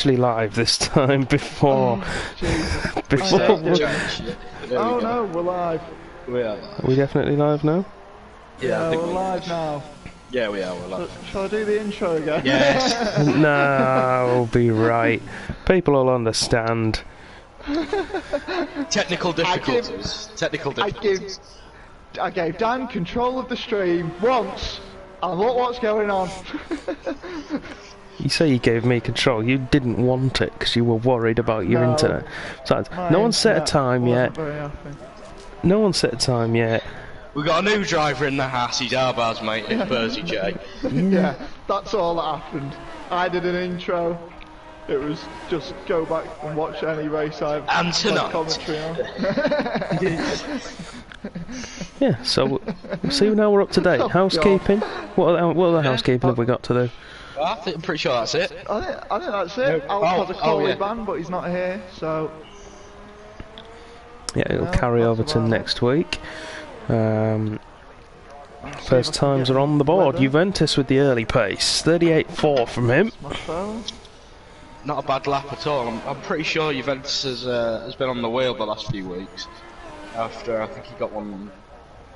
actually live this time before. Oh, before. Oh no, we're live. We are live. Are we definitely live now? Yeah, we're live now. Yeah, we are. We're live. Shall I do the intro again? Yes. No, we'll be right. People will understand. Technical difficulties. I gave Dan control of the stream once, and look what's going on. You say you gave me control. You didn't want it because you were worried about your internet. Besides, no one's set a time yet. No one's set a time yet. We got a new driver in the house. He's Arbaz, mate. It's Bursey J. Yeah, that's all that happened. I did an intro. It was just go back and watch any race I've And tonight. commentary on. Yeah, so see now we're up to date. Housekeeping. What other housekeeping have we got to do? I'm pretty sure that's it. I think that's it. Alex has a Coley ban, but he's not here, so... Yeah, it'll carry over to next week. First times are on the board. Juventus with the early pace. 38.4 from him. Not a bad lap at all. I'm pretty sure Juventus has been on the wheel the last few weeks. After, I think he got one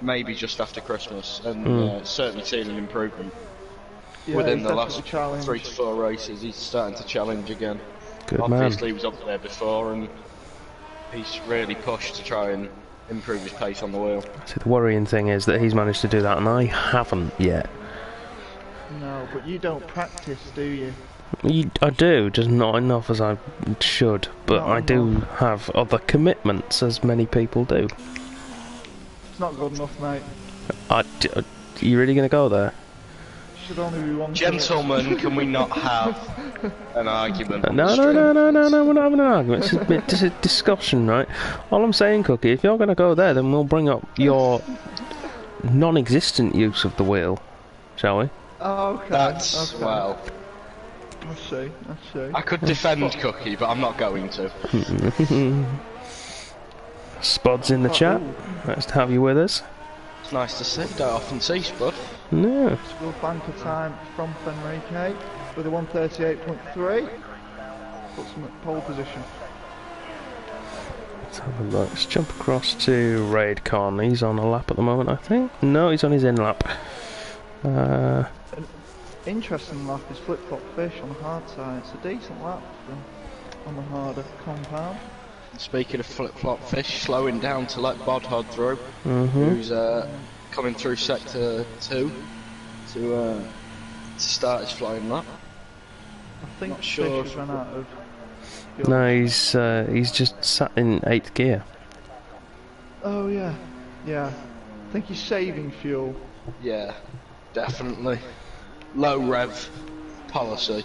maybe just after Christmas, and certainly seen an improvement. Yeah, within the last 3 to 4 races. He's starting to challenge again. Good Obviously man. he was up there before, and he's really pushed to try and improve his pace on the wheel. See, the worrying thing is that he's managed to do that and I haven't yet. No, but you don't practice, do you? I do, just not enough as I should, but I do have other commitments, as many people do. It's not good enough, mate. Are you really going to go there? Should only be one. Gentlemen, can we not have an argument? No, we're not having an argument. It's a discussion, right? All I'm saying, Cookie, if you're going to go there, then we'll bring up your non-existent use of the wheel, shall we? Oh, okay. That's, okay. well... I see. I could defend Cookie, but I'm not going to. Spud's in the chat. Nice to have you with us. It's nice to see. Don't often see Spud. No. School banker time from Fenrique with a 138.3. Puts him at pole position. Let's have a look. Let's jump across to Raidcon. He's on a lap at the moment, I think. No, he's on his in lap. An interesting lap is flip-flop fish on the hard side. It's a decent lap on the harder compound. Speaking of flip-flop fish, slowing down to let Bodhod through, Mm-hmm. who's coming through sector 2 to start his flying lap. I think Not sure Fish has run out of fuel. No, he's just sat in 8th gear. Oh yeah, yeah. I think he's saving fuel. Yeah, definitely. Low rev policy.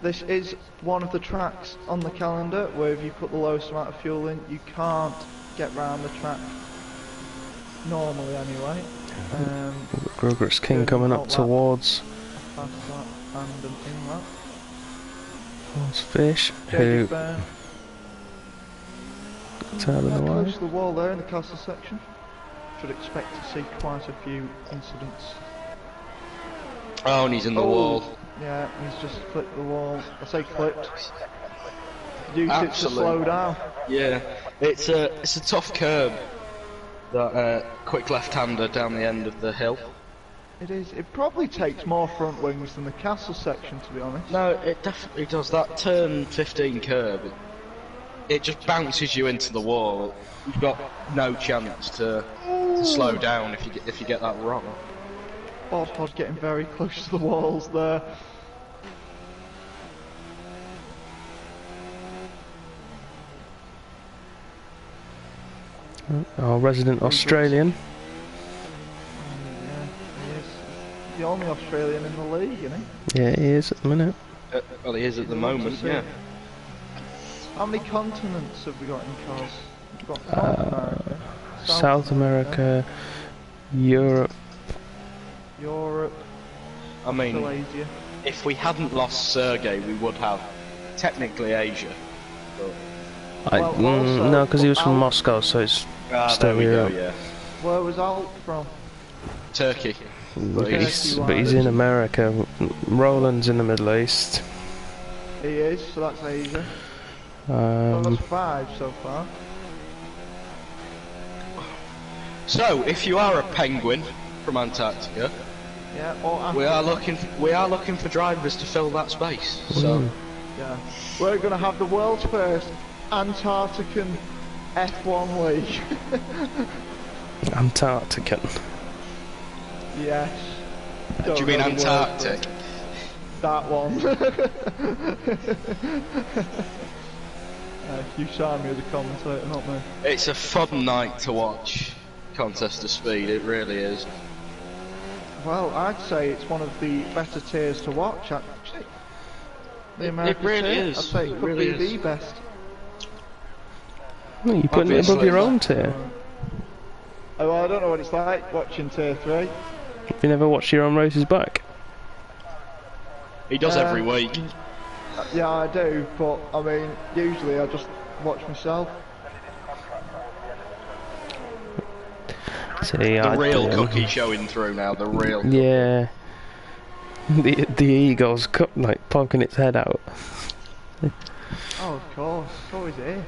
This is one of the tracks on the calendar where if you put the lowest amount of fuel in, you can't get round the track. Normally, anyway. Grugrit's King coming up towards Fast lap and an in lap. Fish, who Burn. out of the way. Close to the wall there in the castle section. Should expect to see quite a few incidents. Oh, and he's in the wall. Yeah, he's just flipped the wall. I say flipped. Used it to Absolutely. slow down. Yeah, it's a tough curb. That quick left-hander down the end of the hill. It is. It probably takes more front wings than the castle section, to be honest. No, it definitely does. That turn 15 curb, it just bounces you into the wall. You've got no chance to slow down if you get that wrong. Bodhod getting very close to the walls there. Our resident Australian. Yeah, he is the only Australian in the league, isn't he? Yeah, he is at the minute. Well, he is at the moment, yeah. How many continents have we got in cars? We've got North America, South America, Europe. Europe, I mean, Australasia. if we hadn't lost Sergey, we would have technically Asia. But... No, because he was from Moscow, so it's still there we Europe. go, yeah. Where was Alt from? Turkey. But he's in America. Roland's in the Middle East. He is, so that's Asia. Well, that's 5 so far. So, if you are a penguin from Antarctica, Yeah, or we are looking for drivers to fill that space. So, yeah, we're gonna have the world's first Antarctican F1 league. Antarctican. Yes. do you mean Antarctic? That one. You saw me as a commentator, not me. It's a fun night to watch. Contest of Speed, it really is. Well, I'd say it's one of the better tiers to watch, actually. The American really tier, is. I'd say it could really be is. the best. Well, you're putting it above Obviously. your own tier. Oh, well, I don't know what it's like watching tier 3. You never watched your own races back? He does every week. Yeah, I do, but I mean, usually I just watch myself. See, The real cookie showing through now, the real cookie. Yeah. The eagle's like poking its head out. Oh, of course, it's always here.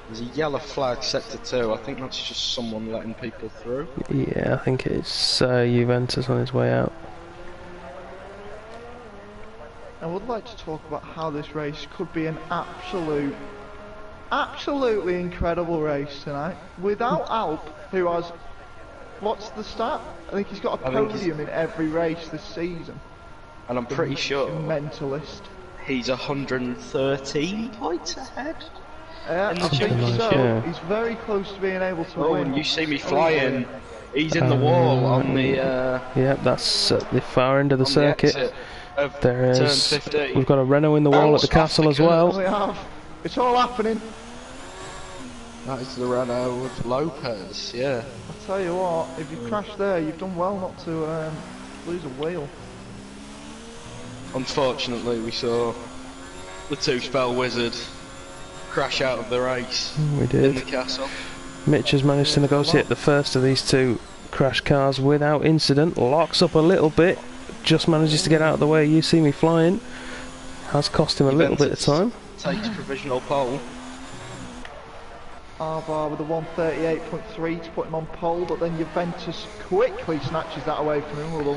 There's a yellow flag sector 2, I think that's just someone letting people through. Yeah, I think it's Juventus on his way out. I would like to talk about how this race could be an absolutely incredible race tonight. Without Alp, who has, what's the stat? I think he's got a podium in every race this season. And I'm pretty sure Mentalist. he's 113 points ahead. Yeah, I think so. yeah. He's very close to being able to Oh, win. and you see me flying. He's in the wall on the Yeah, that's at the far end of the on circuit. the exit of There turn is. 15. We've got a Renault in the wall at the Bounce off castle the as well. We have. It's all happening. That is the Renault with Lopez, yeah. I'll tell you what, if you crash there, you've done well not to lose a wheel. Unfortunately, we saw the two-spell wizard crash out of the race We in did. the castle. Mitch has managed to negotiate the first of these two crash cars without incident. Locks up a little bit. Just manages to get out of the way. You see me flying. Has cost him a little bit of time. Takes provisional pole. Arbar with a 138.3 to put him on pole, but then Juventus quickly snatches that away from him with a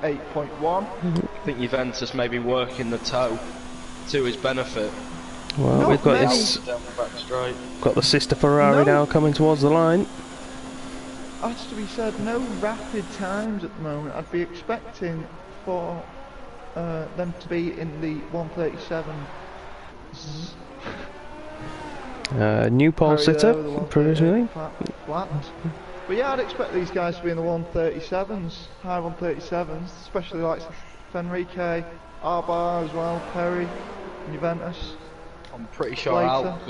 138.1. I think Juventus may be working the toe to his benefit. Well, Not we've got many. this. Down the back straight. Got the sister Ferrari No. now coming towards the line. Has to be said, no rapid times at the moment. I'd be expecting for them to be in the 137. New pole sitter, provisionally. Flat. But yeah, I'd expect these guys to be in the 137s, high 137s, especially like Fenrique, Arbar as well, Perry, Juventus. I'm pretty sure Later. Alp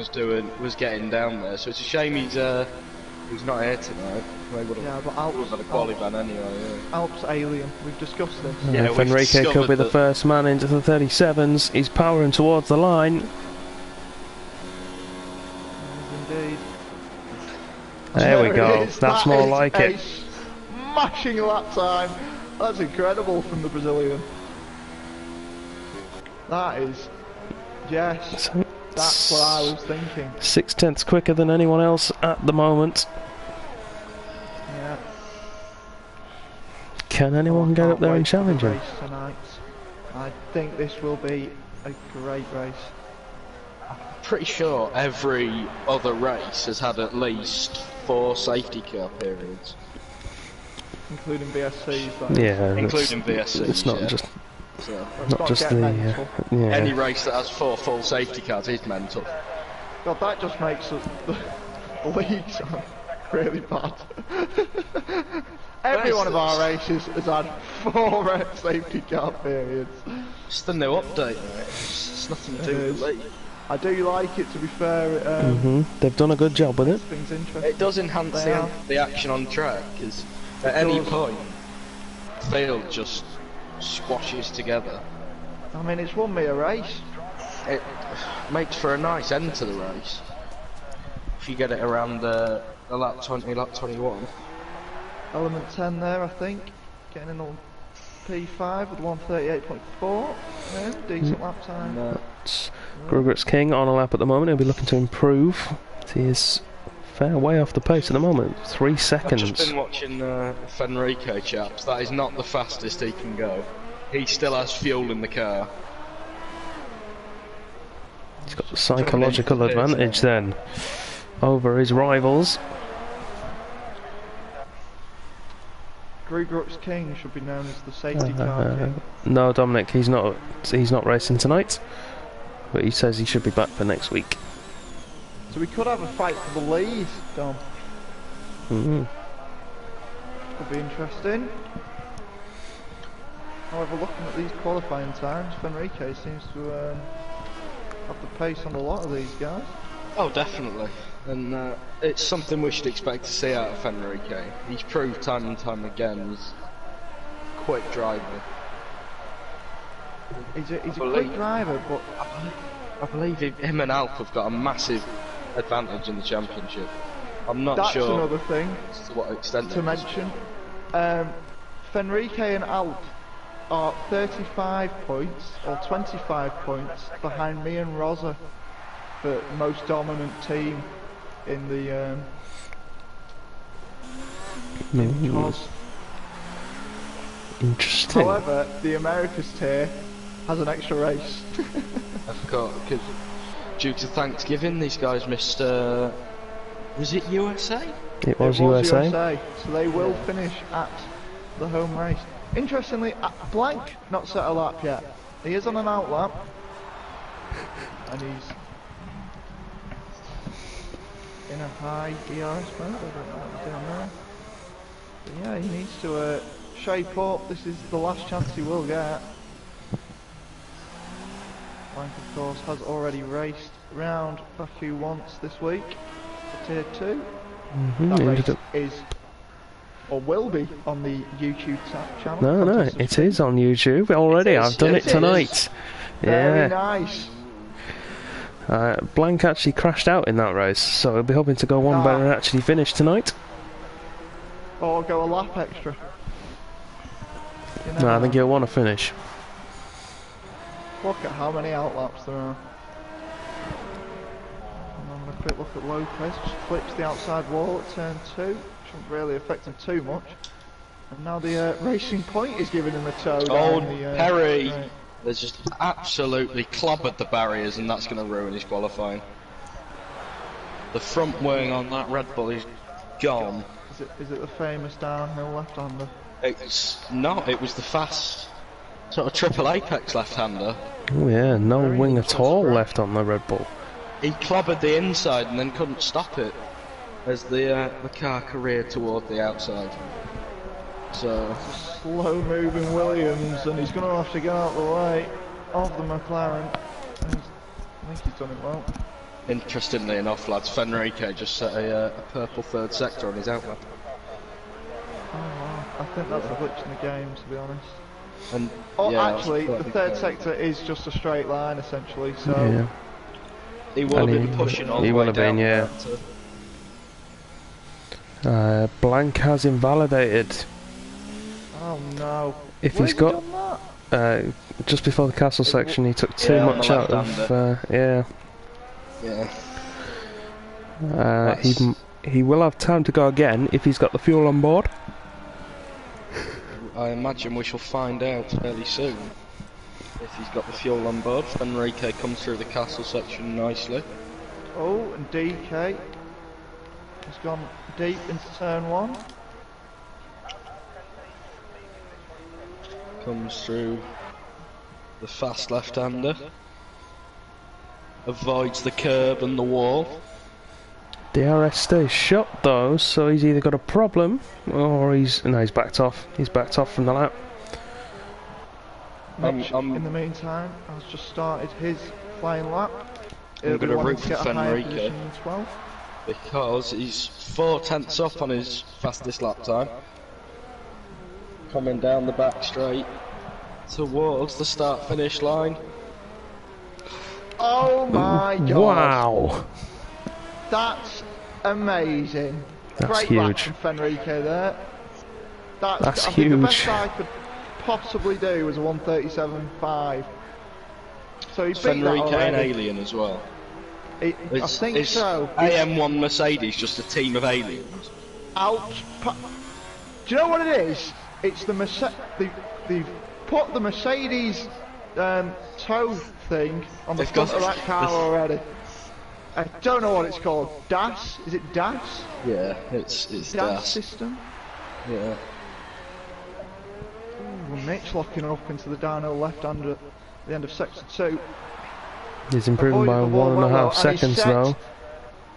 was getting down there, so it's a shame he's not here tonight. They would Yeah, have but Alp's, had a quali ban anyway. Yeah. Alp's alien. We've discussed this. Yeah, we've Fenrique could discovered be the that- first man into the 37s. He's powering towards the line. Indeed. There we it go. is. That's That more is like a it. smashing lap time. That's incredible from the Brazilian. That is, yes, that's what I was thinking. 6/10 quicker than anyone else at the moment. Yeah. Can anyone get up there and challenge him? Race tonight. I think this will be a great race. Pretty sure every other race has had at least 4 safety car periods, Including VSCs. That is. Yeah, including VSCs. it's not yeah. just So, not just the yeah. any race that has 4 full safety cars is mental. God, that just makes the league sound really bad. Every one of our races has had 4 safety car periods. It's the new update, mate. It's nothing to do with the league. I do like it, to be fair. They've done a good job with it. Things interesting. It does enhance They are. the action on track, because at any point, the field just squashes together. I mean, it's won me a race. It makes for a nice end to the race. If you get it around the lap 20, lap 21. Element 10 there, I think. Getting in the P5 with 138.4. Decent lap time. Grugrit's King on a lap at the moment. He'll be looking to improve. He is fair way off the pace at the moment. 3 seconds. I've just been watching Fenrique, chaps. That is not the fastest he can go. He still has fuel in the car. He's got the psychological advantage then over his rivals. Grugrit's King should be known as the safety car king. No, Dominic, he's not racing tonight, but he says he should be back for next week. So we could have a fight for the lead, Dom. Could be interesting. However, looking at these qualifying times, Fenrique seems to have the pace on a lot of these guys. Oh, definitely. And it's something we should expect to see out of Fenrique. He's proved time and time again he's a quick driver. He's a quick driver, but I believe him and Alp have got a massive advantage in the championship. I'm not sure. That's another thing to what extent to mention. Fenrique and Alp are 35 points or 25 points behind me and Rosa for most dominant team in the COS. Interesting. However, the Americas tier has an extra race. I've got, because due to Thanksgiving, these guys missed. Was it USA? It was USA. So they will finish at the home race. Interestingly, Blank not set a lap yet. He is on an out lap, and he's in a high DRS mode. I don't know what he's doing there. But yeah, he needs to shape up. This is the last chance he will get. Blank, of course, has already raced round Baku once this week for Tier 2. That race is, or will be, on the YouTube channel. No, it is on YouTube already. I've done it tonight. Very nice. Blank actually crashed out in that race, so he'll be hoping to go one better and actually finish tonight. Or go a lap extra. No, I think he'll want to finish. Look at how many outlaps there are. And having a quick look at Lopez, just flips the outside wall at turn 2. Shouldn't really affect him too much. And now the Racing Point is giving him a tow. Oh, Perry! Right. There's just absolutely clobbered the barriers, and that's going to ruin his qualifying. The front wing on that Red Bull is gone. Is it the famous downhill left-hander? It's not, it was the fast sort of triple apex left-hander. Oh yeah, no wing at all left on the Red Bull. He clobbered the inside and then couldn't stop it as the car careered toward the outside. So slow moving Williams, and he's going to have to get out of the way of the McLaren. I think he's done it well. Interestingly enough, lads, Fenrique just set a purple third sector on his outlap. Oh wow, I think that's a glitch in the game, to be honest. And actually, the third sector is just a straight line, essentially, so... Yeah. He will have been pushing all the way down. Yeah. Blank has invalidated. Oh no. If he's got... just before the castle section, he took too much out of... he will have time to go again if he's got the fuel on board. I imagine we shall find out fairly soon if he's got the fuel on board. Enrique comes through the castle section nicely. Oh, and DK has gone deep into turn 1. Comes through the fast left-hander. Avoids the curb and the wall. DRS stays shut though, so he's either got a problem or he's backed off. He's backed off from the lap. Mitch, in the meantime, has just started his flying lap. I'm going to root for Fenrique because he's 4 tenths up on his fastest lap time. Coming down the back straight towards the start-finish line. Oh my god! Wow! That's amazing. That's Great huge. lap from Fenrique there. That's I huge. think the best I could possibly do was a 137.5. So he beat that Fenrique and already. Alien as well. I think so. AM1 Mercedes just a team of aliens? Do you know what it is? It's the they've put the Mercedes tow thing on the front of that car already. I don't know what it's called. DAS? Is it DAS? Yeah, it's DAS system? Yeah. Ooh, Mitch locking up into the downhill left-hander at the end of sector 2. He's improving by 1.5 seconds though.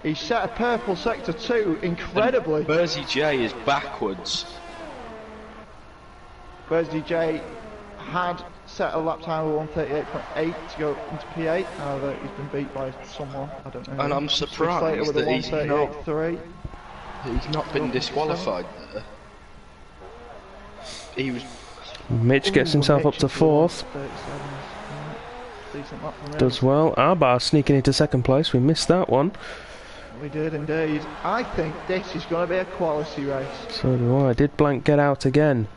He set a purple sector 2 incredibly. Bersy J is backwards. Bersy J had set a lap time of 138.8 to go into P8. However, he's been beat by someone. I don't know. And I'm surprised that he's not been disqualified there. He was. Mitch gets himself up to 4th. Does well. Arbar sneaking into 2nd place. We missed that one. We did indeed. I think this is going to be a quality race. So do I. Did Blank get out again?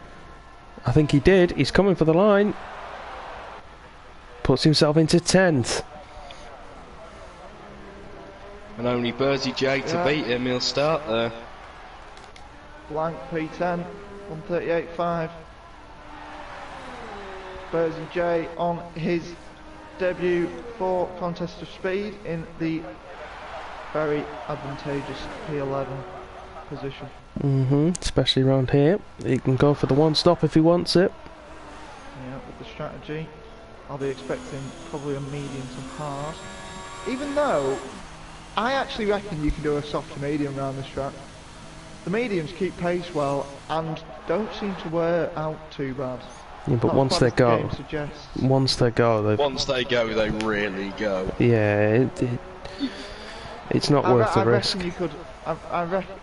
I think he did. He's coming for the line. Puts himself into 10th. And only Bersy J to beat him. He'll start there. Blank P10, 138.5. Bersy J on his debut for Contest of Speed in the very advantageous P11 position. Especially around here. He can go for the one stop if he wants it. Yeah, with the strategy, I'll be expecting probably a medium to hard. Even though, I actually reckon you can do a soft to medium around this track. The mediums keep pace well and don't seem to wear out too bad. Yeah, but once they go, they really go. Yeah, it's not worth the risk. Reckon you could. I reckon.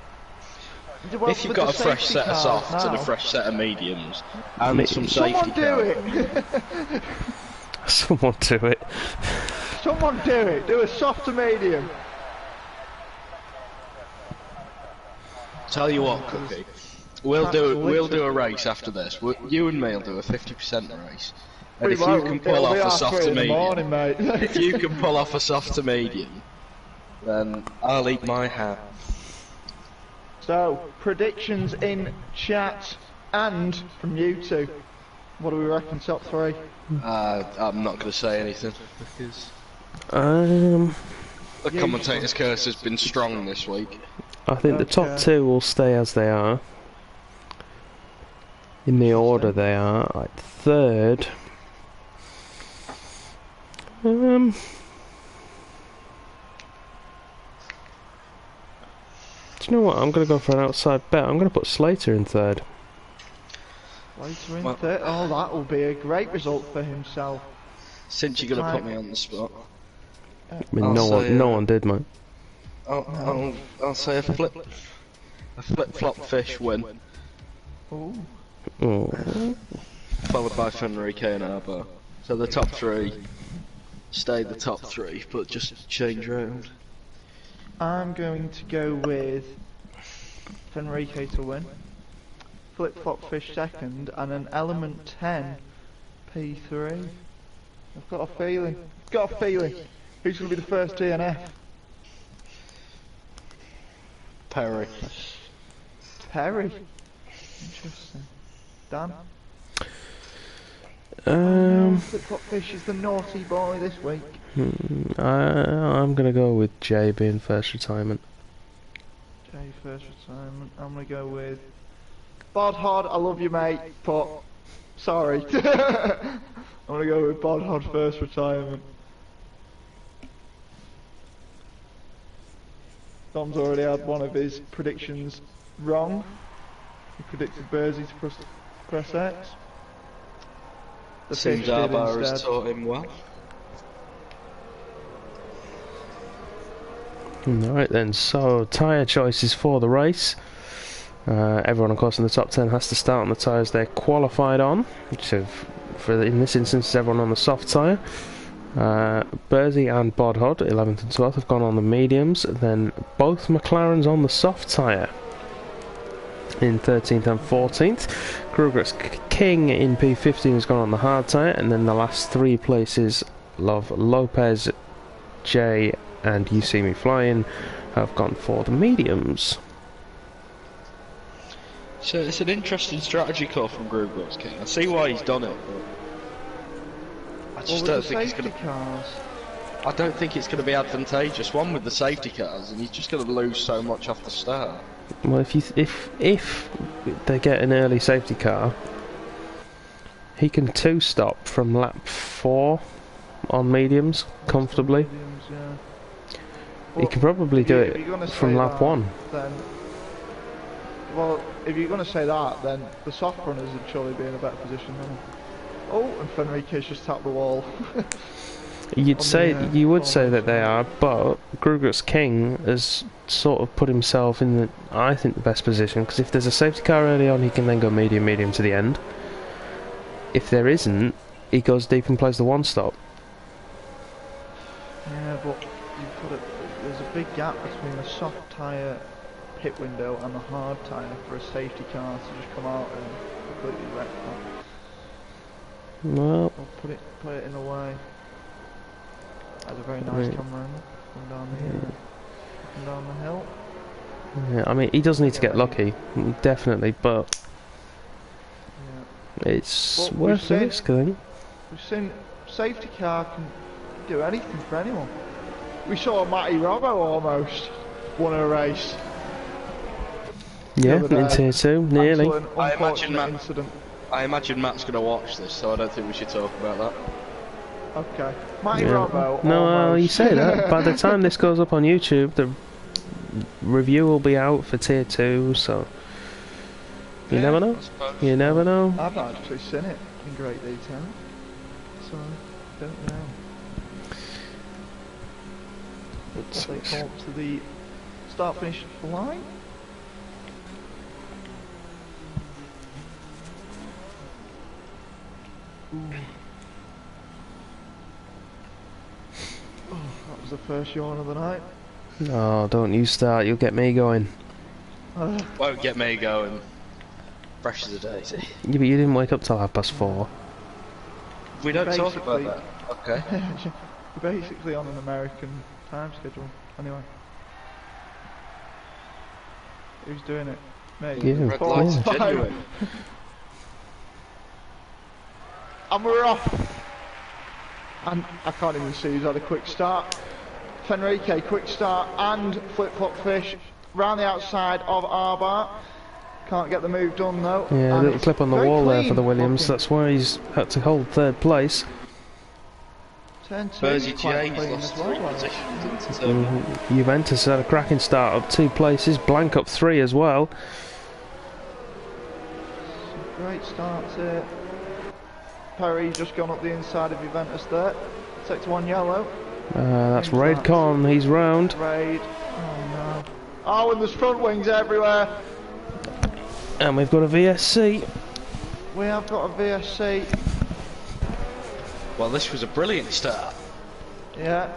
Well, if you've got a fresh set of softs and a fresh set of mediums and some safety cars. Someone do it. Someone do it. Do a soft to medium. Tell you what, Cookie. We'll do a race after this. You and me'll do a 50% race. And if you can pull off a soft to medium, if you can pull off a soft to medium, then I'll eat my hat. So, predictions in chat and from you two. What do we reckon, top 3? I'm not going to say anything because the commentator's curse has been strong this week. I think the top 2 will stay as they are. In the order they are. Like 3rd. Do you know what? I'm going to go for an outside bet. I'm going to put Slater in 3rd. Slater in 3rd? Oh, that will be a great result for himself. Since you're going to put me on the spot. I mean, no one did, mate. I'll say a flip-flop fish win. Ooh. Oh. Followed by Fenrique and Arbar. So the top 3 stay the top 3, but just change round. I'm going to go with Fenrique to win, Flip-Flop Fish 2nd, and an Element 10 P3. I've got a feeling. Who's going to be the first DNF? Perry. Interesting. Dan? Flip-Flop Fish is the naughty boy this week. I'm gonna go with Jay being first retirement. Jay first retirement. I'm gonna go with Bod Hod. I love you, mate, but sorry. I'm gonna go with Bod Hod first retirement. Dom's already had one of his predictions wrong. He predicted Bersy to press X. The Seems Arbar has taught him well. Alright then, so tyre choices for the race. Everyone of course in the top 10 has to start on the tyres they're qualified on, which in this instance is everyone on the soft tyre. Bersy and Bodhod, 11th and 12th, have gone on the mediums, then both McLarens on the soft tyre. in 13th and 14th. Kruger's King in P15 has gone on the hard tyre, and then the last three places, Lopez, Jay and You See Me Flying, have gone for the mediums. So it's an interesting strategy call from Kruger's King. I see why he's done it, but I just don't think it's going to. I don't think it's going to be advantageous. One with the safety cars, and he's just going to lose so much off the start. Well, if they get an early safety car, he can two-stop from lap 4 on mediums comfortably. Mediums, yeah. He can probably do it from lap 1. Then, well, if you're going to say that, then the soft runners would surely be in a better position. Oh, and Fenrique's just tapped the wall. You would say that they are, but Kruger's King has sort of put himself in the, I think, the best position, because if there's a safety car early on, he can then go medium to the end. If there isn't, he goes deep and plays the one stop. Yeah, but there's a big gap between the soft tyre pit window and the hard tyre for a safety car to just come out and completely wreck that. Well, Or put it in a way. That's a very nice camera angle. Come down the hill. Yeah, I mean, he does need to get lucky, definitely, but Yeah. it's worth the risk, I think. We've seen safety car can do anything for anyone. We saw Matty Robbo almost won a race. Yeah, in tier 2, nearly. I imagine Matt's going to watch this, so I don't think we should talk about that. Okay. Matty Robbo. No, you say that. By the time this goes up on YouTube, the review will be out for tier 2, so you never know. You never know. I've not actually seen it in great detail, so I don't know. Let's come up to the start-finish line. Oh, that was the first yawn of the night. Oh, don't you start, you'll get me going. Won't get me going. Fresh as a daisy. Yeah, but you didn't wake up till 4:30. We don't talk about that. Okay. You're basically on an American time schedule. Anyway. Who's doing it? Me. Yeah, Red lights are genuine. And we're off. And I can't even see who's had a quick start. Fenrique, quick start, and flip-flop fish round the outside of Arbar. Can't get the move done though. Yeah, a little clip on the wall there for the Williams. Looking. That's why he's had to hold 3rd place. Turn 2, Bersy quite J clean lost as well. 3 positions in turn 1. Juventus had a cracking start, up 2 places. Blank up 3 as well. Some great starts here. Perry just gone up the inside of Juventus there. Sector 1 yellow. That's Raid Con, he's round. Raid. Oh no. Oh, and there's front wings everywhere. And we've got a VSC. We have got a VSC. Well, this was a brilliant start. Yeah.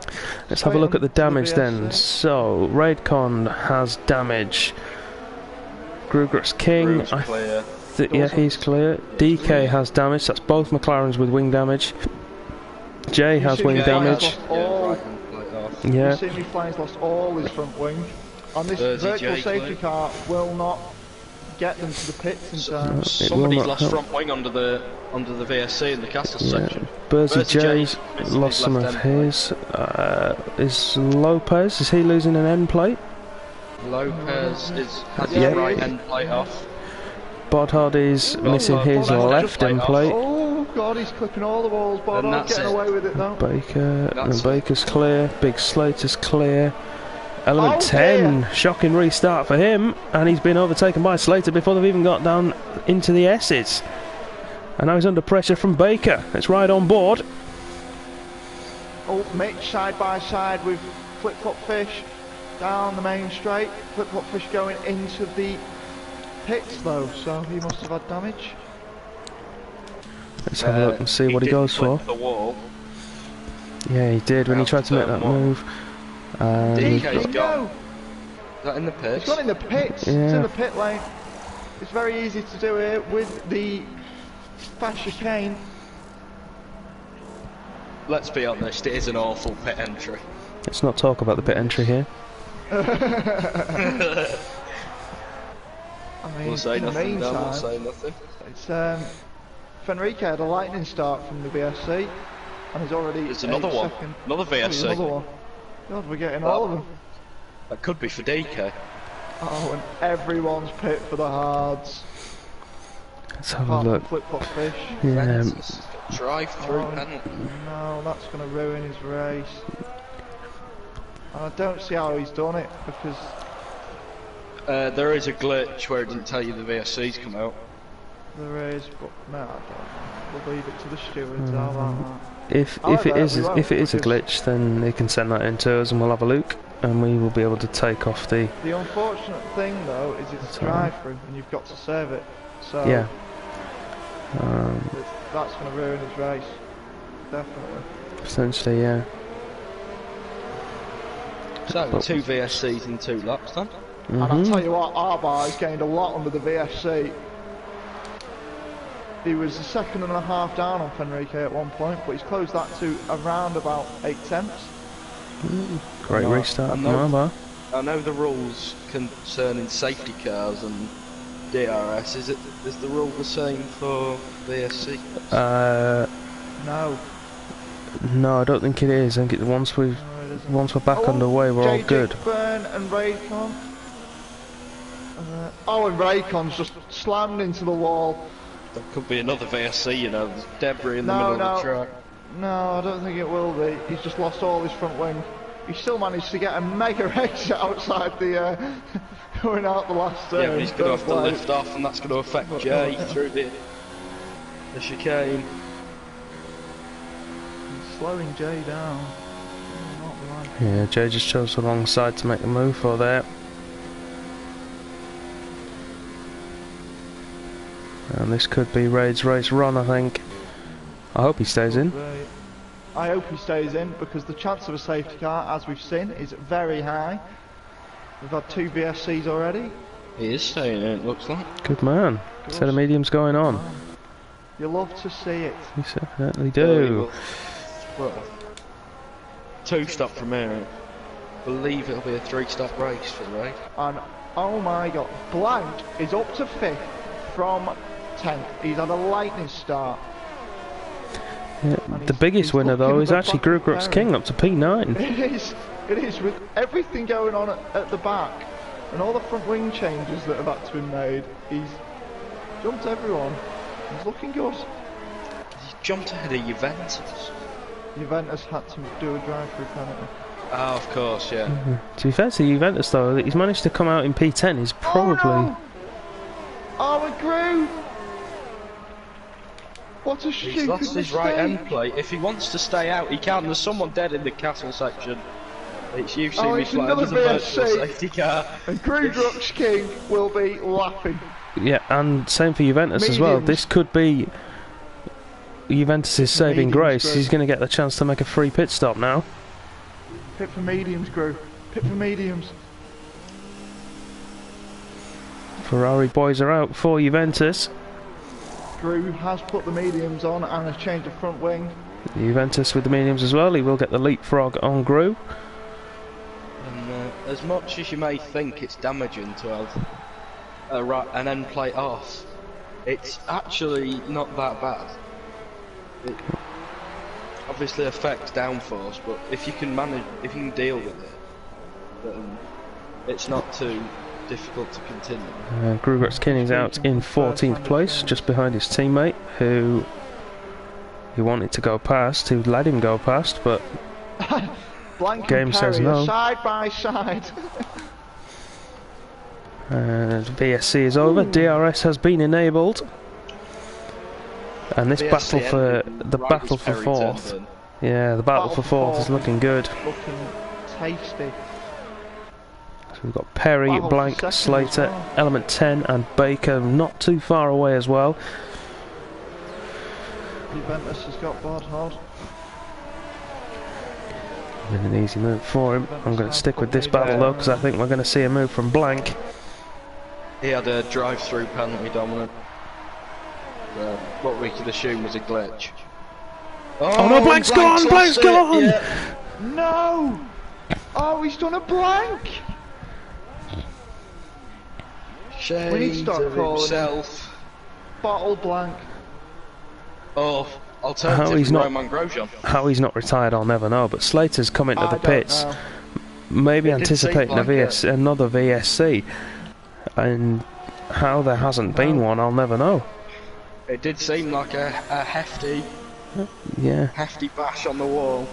Let's have a look at the damage then. VSC. So, Raid Con has damage. Kruger's King, Room's clear. yeah, he's clear. DK has damage, that's both McLarens with wing damage. Jay has wing damage. Yeah. You see me flying's lost all his front wing. And this Bersy virtual J safety clear. car will not get them to the pits in time. Somebody's lost front wing under the VSC in the castle section. Bersy J's J's lost some of his. Is Lopez, is he losing an end plate? Lopez has his Yeah. right end plate off. Bodhard is missing his Bodhard left just end plate. Oh god, he's clipping all the walls, but And not that's getting it. away with it though. Baker, That's and Baker's clear. Big Slater's clear. Element Oh, 10, shocking restart for him, and he's been overtaken by Slater before they've even got down into the S's. And now he's under pressure from Baker. It's right on board. Oh, Mitch side by side with flip-flop fish down the main straight. Flip-flop fish going into the pits though, so he must have had damage. Let's have a look and see what he goes for. The wall. Yeah, he did when he Out tried to make turn that one. move. DK's Bingo! gone. Is that in the pits? It's gone in the pits. Yeah. It's in the pit lane. It's very easy to do it with the fast chicane. Let's be honest, it is an awful pit entry. Let's not talk about the pit entry here. I mean, We'll say in the nothing, no, we'll meantime, say nothing. it's Fenrique had a lightning start from the VSC, and he's already. There's another one, another VSC. Another one. God, we're getting all of them. That could be for DK. Oh, and everyone's pit for the hards. Let's have a look. Flip flop fish. Yeah. Drive through penalty. No, that's going to ruin his race. And I don't see how he's done it because. There is a glitch where it didn't tell you the VSC's come out. There is, but no, I don't. We'll leave it to the stewards. How about that? If it is a glitch, then they can send that in to us, and we'll have a look, and we will be able to take off the. The unfortunate thing though is it's drive-through, and you've got to serve it. So Yeah. that's going to ruin his race, definitely. Potentially, yeah. So 2 VSCs in 2 laps then. And I'll tell you what, Arbar has gained a lot under the VSC. He was a second and a half down on Fenrique at one point, but he's closed that to around about 8/10. Great restart from Arbar. I know the rules concerning safety cars and DRS. Is the rule the same for VSC? No. No, I don't think it is. I think once we're back underway, we're all good. Burn and Raycon. And Raycon's just slammed into the wall. That could be another VSC, you know, there's debris in the middle of the track. No, I don't think it will be. He's just lost all his front wing. He still managed to get a mega exit outside the, going out the last turn. Yeah, but he's going to have to lift off, and that's going to affect Jay through the chicane. He's slowing Jay down. Yeah, Jay just chose the wrong side to make the move for there. And this could be Raid's race run, I think. I hope he stays in. I hope he stays in, because the chance of a safety car, as we've seen, is very high. We've had 2 VSCs already. He is staying in, it looks like. Good man. Set of mediums going on. You love to see it. You certainly do. Well, 2 stop from here. I believe it'll be a 3-stop race for the raid. And oh my god, Blank is up to 5th from 10th. He's had a lightning start. Yeah, the biggest winner though is actually Grugrux King up to P9. It is with everything going on at the back and all the front wing changes that have had to be made. He's jumped everyone. He's looking good. He's jumped ahead of Juventus. Juventus had to do a drive-through penalty. Oh, of course, yeah. To be fair to Juventus though, he's managed to come out in P10. He's probably. Oh, it grew! What a stupid He's lost his mistake. right end plate. If he wants to stay out, he can. There's someone dead in the castle section. It's you see me flying as a virtual safety car. And Grugrux King will be laughing. Yeah, and same for Juventus as well. This could be Juventus' saving grace. He's going to get the chance to make a free pit stop now. Pit for mediums, Gru. Pit for mediums. Ferrari boys are out for Juventus. Gru has put the mediums on and has changed the front wing. Juventus with the mediums as well. He will get the leapfrog on Gru. And as much as you may think it's damaging to have an end plate off, it's actually not that bad. It obviously affects downforce, but if you can manage, if you can deal with it, then it's not too difficult to continue. Grugrux King is out in 14th place, just behind his teammate, who he wanted to go past, who let him go past, but Blank game says no. Side by side. VSC is over. DRS has been enabled, and this battle for fourth. Yeah, the battle for fourth is looking good. Looking tasty. So we've got Perry, Blank, Slater, Element 10 and Baker not too far away as well. Juventus has got board hold. Been an easy move for him. I'm going to stick with this battle though, because I think we're going to see a move from Blank. He had a drive-through penalty, Dominic. What we could assume was a glitch. Oh no, blank's gone! Blank's gone! Yeah. No! Oh, he's done a blank! Shades We need to start of calling himself. Bottle blank. Oh, alternative Roman Grosjean. How he's not retired, I'll never know. But Slater's come into the pits, maybe It did anticipating seem like another VSC, and how there hasn't been one, I'll never know. It did seem like a hefty bash on the wall.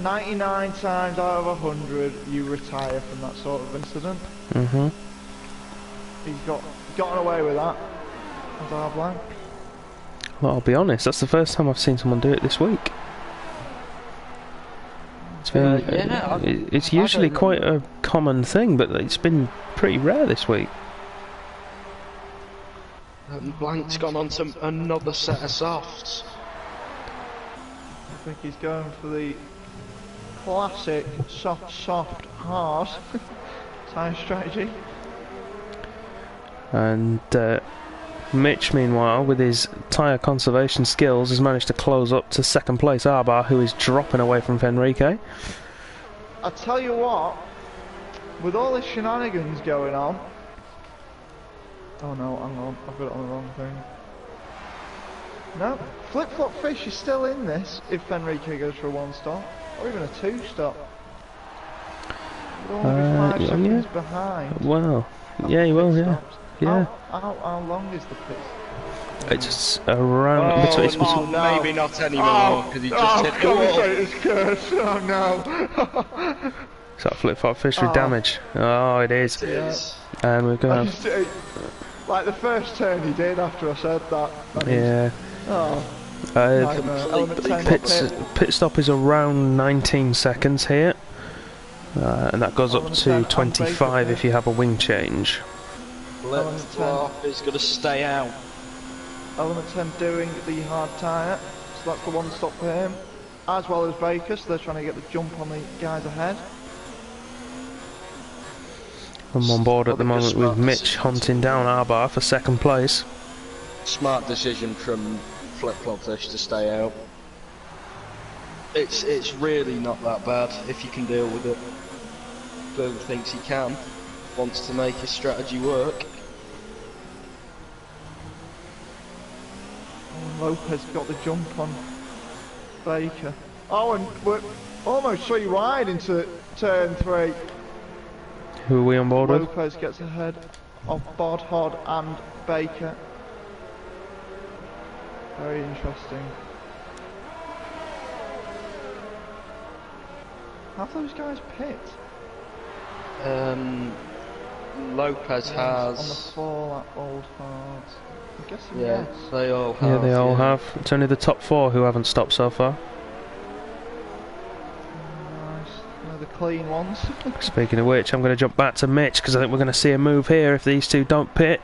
99 times out of 100, you retire from that sort of incident. He's gotten away with that. As our blank. Well, I'll be honest, that's the first time I've seen someone do it this week. It's been, it's usually quite a common thing, but it's been pretty rare this week. Blank's gone on to another set of softs. I think he's going for the classic soft, hard tyre strategy. And Mitch, meanwhile, with his tyre conservation skills, has managed to close up to second place Arbar, who is dropping away from Fenrique. I tell you what, with all this shenanigans going on... Oh no, hang on, I've got it on the wrong thing. No, Flip-Flop Fish is still in this if Fenrique goes for a one stop, or even a two stop. He'll only be 5 seconds behind. Well, yeah, he will, yeah. Yeah. How long is the pit? It's around... Maybe not anymore, because he just hit the wall. Curse. Oh no. Is that Flip-Flop Fish with damage? Oh, it is. It is. And we're going to... Like the first turn he did after I said that. Yeah. Pit stop is around 19 seconds here. And that goes up to 25 if you have a wing change. Flip-Flop is going to stay out. Element 10 doing the hard tyre, so that's the one stop for him. As well as Baker, so they're trying to get the jump on the guys ahead. I'm on board at the moment with Mitch hunting down Arbar for second place. Smart decision from Flip-Flop Fish to stay out. It's really not that bad if you can deal with it. Whoever thinks he can, wants to make his strategy work. Lopez got the jump on Baker. Oh, and we're almost 3 wide into turn 3. Who are we on board with? Lopez gets ahead of Bod, Hod and Baker. Very interesting. Have those guys pit? Lopez has... On the fall at Old Hards. I'm guessing yes. They all have. Yeah, they all have. It's only the top 4 who haven't stopped so far. The clean ones. Speaking of which, I'm going to jump back to Mitch because I think we're going to see a move here if these two don't pit.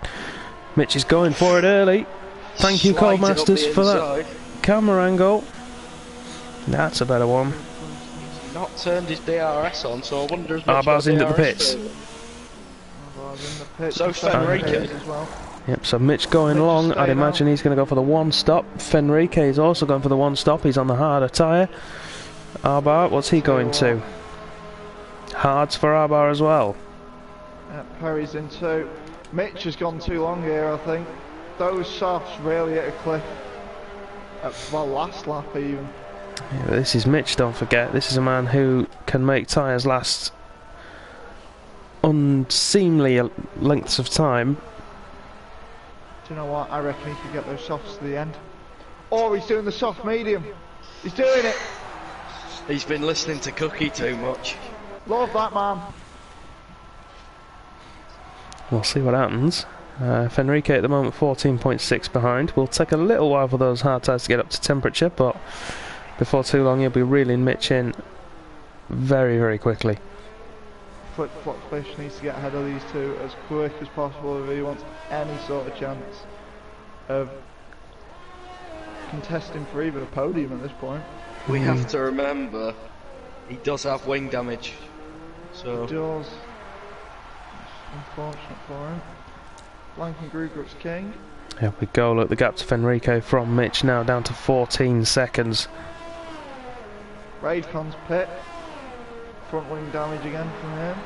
Mitch is going for it early. Thank you, Codemasters, for that camera angle. That's a better one. He's not turned his DRS on, so I wonder if Arbar's into the pits. So Fenrique as well. Yep, so Mitch going long. I'd imagine he's going to go for the one stop. Fenrique is also going for the one stop. He's on the harder tyre. Arbar, what's he going to? Hards for Arbar as well. Perry's in 2. Mitch has gone too long here, I think. Those softs really hit a cliff. Well, last lap even. Yeah, but this is Mitch, don't forget. This is a man who can make tyres last unseemly lengths of time. Do you know what? I reckon he could get those softs to the end. Oh, he's doing the soft medium. He's doing it. He's been listening to Cookie too much. Love that man. We'll see what happens. Fenrique at the moment 14.6 behind. Will take a little while for those hard tyres to get up to temperature, but before too long he'll be reeling Mitch in very, very quickly. Flip-Flop Fish needs to get ahead of these two as quick as possible if he wants any sort of chance of contesting for even a podium at this point. We have to remember he does have wing damage. So he does. It's unfortunate for him. Blankengrug's king. Here we go, look, the gap to Fenrico from Mitch now down to 14 seconds. Raidcon's pit. Front wing damage again from him.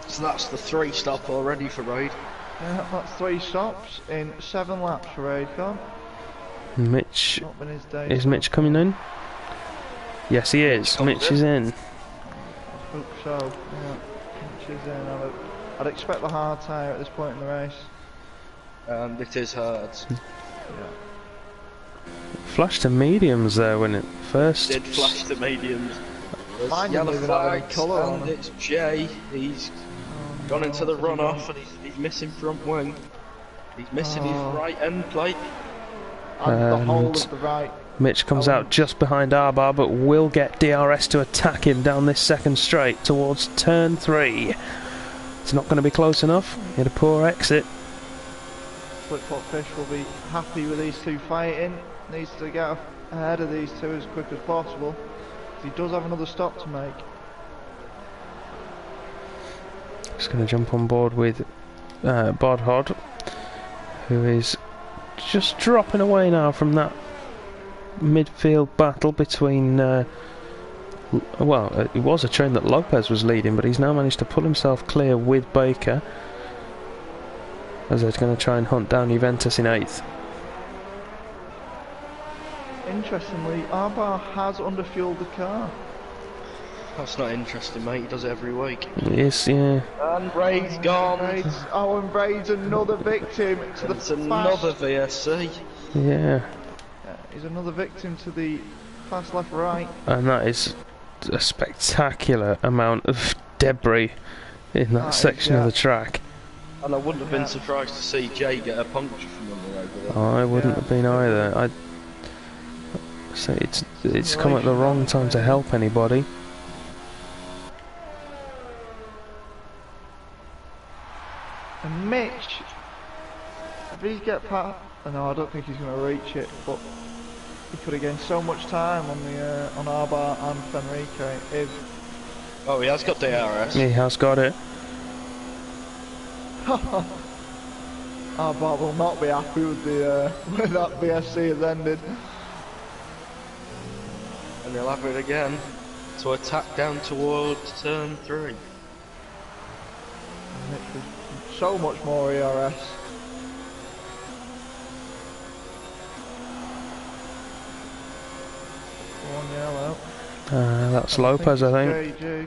So that's the 3 stop already for Raid. Yeah, that's 3 stops in 7 laps for Raidcon. Mitch, Not been his day. is Mitch coming in? Yes, he is. Mitch is in. I hope so. Yeah, Mitch is in. I'd expect the hard tyre at this point in the race. And it is hard. Yeah. Flashed to mediums there when it first. Did flash to mediums. Mine Yellow didn't even have any flags, colour on and them. it's Jay. He's gone into the runoff and he's missing front wing. He's missing his right end plate. And the whole of the right. Mitch comes out just behind Arbar, but will get DRS to attack him down this second straight towards turn 3. It's not going to be close enough. He had a poor exit. Flip-flop Fish will be happy with these two fighting. Needs to get ahead of these two as quick as possible. He does have another stop to make. Just going to jump on board with Bodhod, who is just dropping away now from that midfield battle between well, it was a train that Lopez was leading, but he's now managed to pull himself clear with Baker as they're going to try and hunt down Juventus in 8th. Interestingly, Arbar has underfueled the car. That's not interesting, mate. He does it every week. Yes, yeah. And Raid's gone. And Raid's another victim to the It's another VSC. Yeah. He's another victim to the fast left right. And that is a spectacular amount of debris in that section of the track. And I wouldn't have been surprised to see Jay get a puncture from under over there. I wouldn't have been either. I'd say it's come at the wrong time to help anybody. And Mitch, if he gets past, no, I don't think he's going to reach it, but he could have gained so much time on the on Arbar and Fenrico if. Oh, he has got DRS. He has got it. Arbar will not be happy with the where that BSC has ended. And he'll have it again to attack down towards turn 3. Mitch was so much more ERS. One yellow. That's Lopez, I think. JG.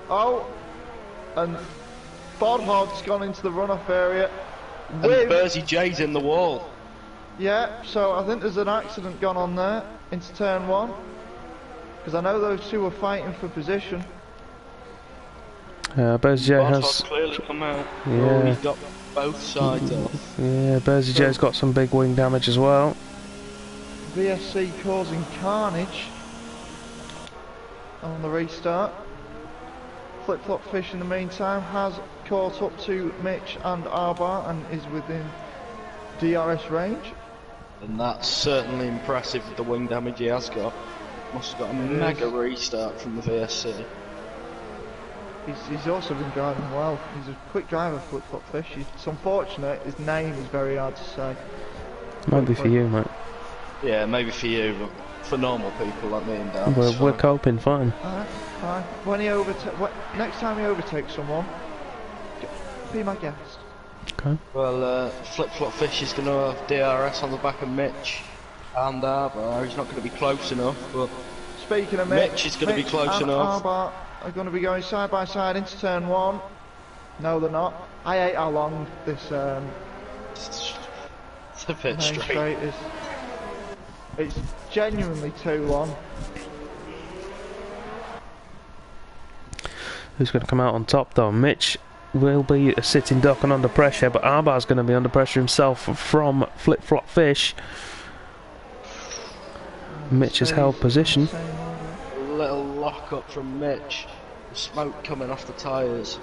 Oh, and Bodhod's gone into the runoff area. And Bursey J's in the wall. Yeah, so I think there's an accident gone on there into turn 1. Because I know those two were fighting for position. Bursey has clearly come out. Yeah. Oh, he's got both sides off. Yeah, Bursey J's got some big wing damage as well. VSC causing carnage on the restart. Flip-flop Fish in the meantime has caught up to Mitch and Arbar and is within DRS range. And that's certainly impressive with the wing damage he has got. Must have got a mega restart from the VSC. He's also been driving well. He's a quick driver, Flip-flop Fish. It's unfortunate, his name is very hard to say. Might be for you, mate. Yeah, maybe for you, but for normal people like me and Dan. We're coping fine. Alright, fine. When he next time he overtakes someone, be my guest. Okay. Well, Flip-flop Fish is going to have DRS on the back of Mitch and Arbar. He's not going to be close enough, but speaking of Mitch is going to be close enough. Arbar are going to be going side by side into turn 1. No, they're not. I hate how long this It's a bit main straight. is. It's genuinely too long. Who's going to come out on top though? Mitch will be a sitting duck and under pressure, but Arbar's going to be under pressure himself from Flip-flop Fish. Mitch has held position. A little lock up from Mitch. The smoke coming off the tyres.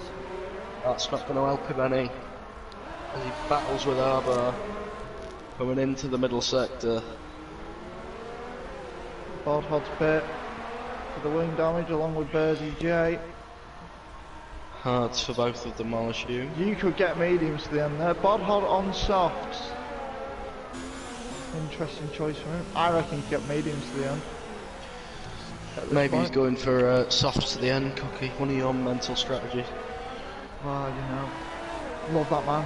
That's not going to help him any. As he battles with Arbar. Coming into the middle sector. Bodhod's pit. for the wing damage along with Bersy J. Hards for both of them, I'll assume. You could get mediums to the end there. Bodhod on softs. Interesting choice from him. I reckon you could get mediums to the end. Maybe he's going for soft to the end, Cookie. One of your mental strategies. Well, you know, love that man.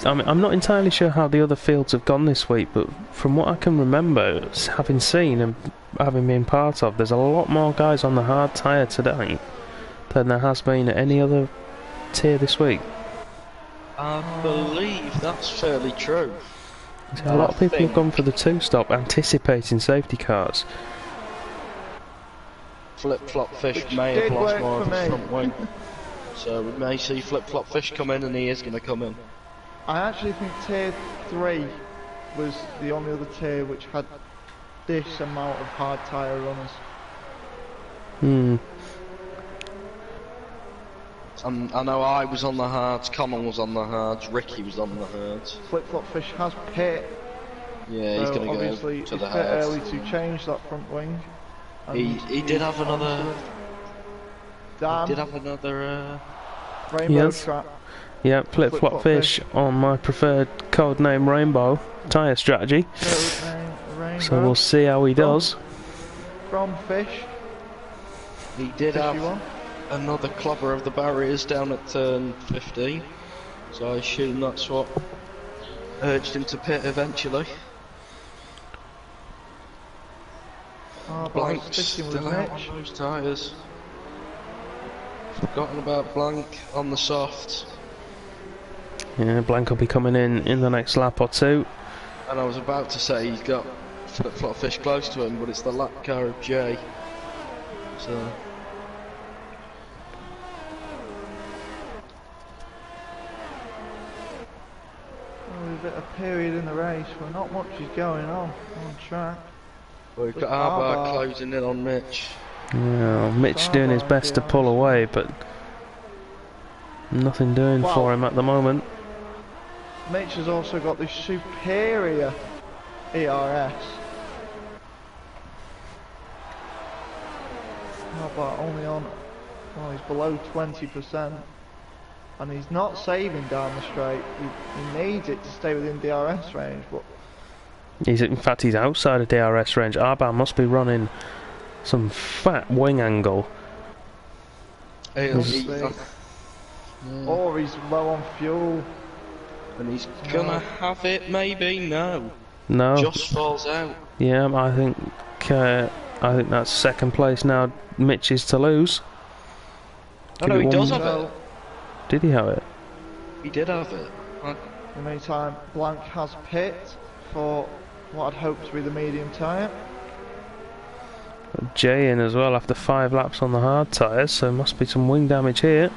I'm not entirely sure how the other fields have gone this week, but from what I can remember, having seen and having been part of, there's a lot more guys on the hard tyre today than there has been at any other tier this week. I believe that's fairly true. So a lot of people have gone for the two-stop, anticipating safety cars. Flip-flop Fish may have lost more of his front wing. So we may see Flip-flop Fish come in, and he is going to come in. I actually think tier 3 was the only other tier which had this amount of hard tyre runners. I know I was on the hards, Common was on the hards, Ricky was on the hards. Flip-flop Fish has pit. Yeah, he's going to go to the hards. Early to change that front wing. He did have another. Damn. He did have another. Rainbow trap. Yeah, Flip-flop Fish on my preferred code name Rainbow tyre strategy. So we'll see how he does. From Fish. He did have another clobber of the barriers down at turn 15. So I assume that's what urged him to pit eventually. Blank still out on those tyres. Forgotten about Blank on the soft. Yeah, Blank will be coming in the next lap or two. And I was about to say he's got Flip-flop Fish close to him, but it's the lap car of Jay. So a bit of period in the race where not much is going on track. Well, we've got Arbar closing in on Mitch. Yeah, Mitch doing his best to pull away, but nothing doing for him at the moment. Mitch has also got this superior ERS. Arbar only on, well, he's below 20%. And he's not saving down the straight. He needs it to stay within DRS range, but In fact, he's outside of DRS range. Arbar must be running some fat wing angle. or he's low on fuel. And he's gonna have it, maybe? No. Just falls out. Yeah, I think that's second place now. Mitch is to lose. Oh no, he does have it. Did he have it? He did have it. In the meantime, Blank has pit for what I'd hoped to be the medium tyre. Jay in as well after 5 laps on the hard tyres, so must be some wing damage here.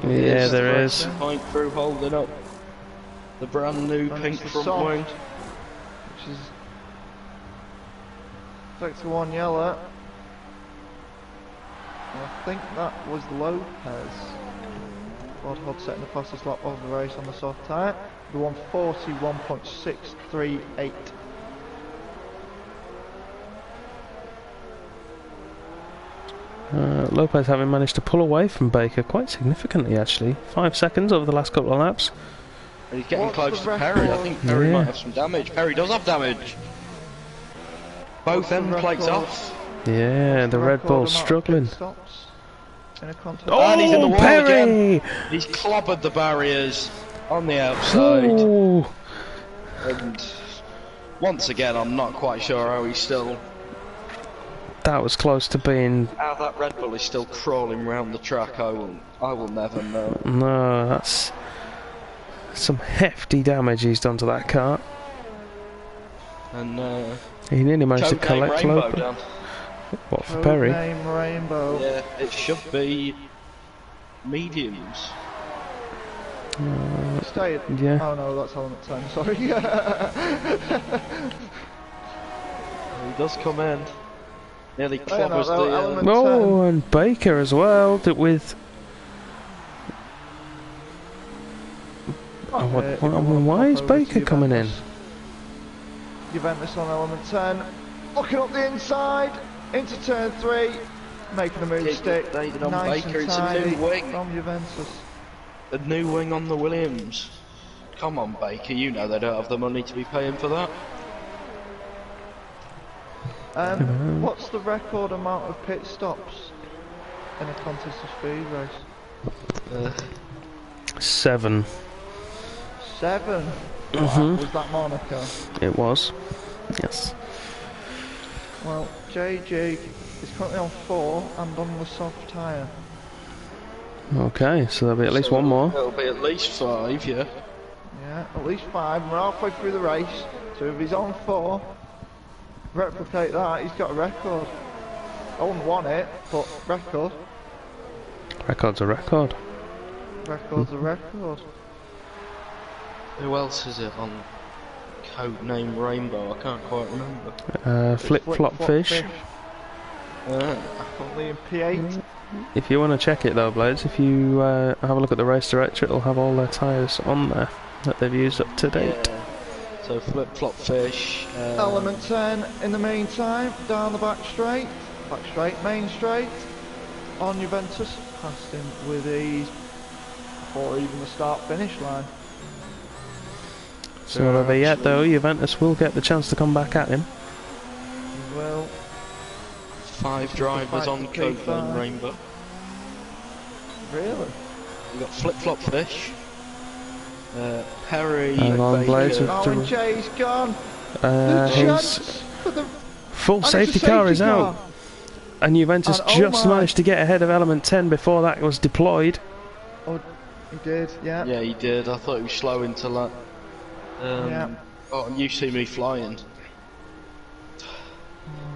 Yeah, there is. Point through holding up the brand new pink front wing. Which is Sector 1 yellow. I think that was Lopez. Bodhod setting the fastest lap of the race on the soft tyre. The 141.638. Lopez having managed to pull away from Baker quite significantly actually. 5 seconds over the last couple of laps. And he's getting close to Perry. I think Perry might have some damage. Perry does have damage. Both end plates off. Yeah, the Red Bull's struggling. And he's in the wall Perry! again. He's clobbered the barriers on the outside. Ooh. And once again, I'm not quite sure how he's still. That was close to being. How that Red Bull is still crawling around the track, I will never know. No, that's some hefty damage he's done to that car. And he nearly managed to collect Lopez. What for Perry? Name Rainbow. Yeah, it should be mediums. Yeah. Oh no, that's element 10. Sorry. He does come in. Nearly clobbers the. Oh, and Baker as well. With. Why is Baker coming in? Juventus on element 10. Looking up the inside, into turn 3, making a move stick. On Nice Baker, and it's a tidy new wing. from Juventus. A new wing on the Williams. Come on, Baker, you know they don't have the money to be paying for that. What's the record amount of pit stops in a contest of speed race? 7. 7? Was that Monaco? It was. Yes. Well, JG is currently on 4 and on the soft tyre. Okay, so there'll be at least one more. It'll be at least 5, yeah. Yeah, at least 5. We're halfway through the race, so if he's on 4, replicate that, he's got a record. I wouldn't want it, but record. Record's a record. Record's a record. Who else is it on Codename Rainbow? I can't quite remember. Flip-flop fish. Currently in P8. If you want to check it though, Blades, if you have a look at the race director, it'll have all their tyres on there that they've used up to date. Yeah. So flip-flop fish. Element 10 in the meantime, down the back straight, main straight, on Juventus, past him with ease before even the start-finish line. So whatever yet though, Juventus will get the chance to come back at him. He will. 5 drivers on Codename Rainbow. Really? We've got flip-flop fish. Perry, Hang on, Blades. Oh, and Jay's gone. His full safety car is out. And Juventus just managed to get ahead of element 10 before that was deployed. Oh, he did, yeah. Yeah, he did. I thought he was slow into that. Yeah. Oh, and you see me flying.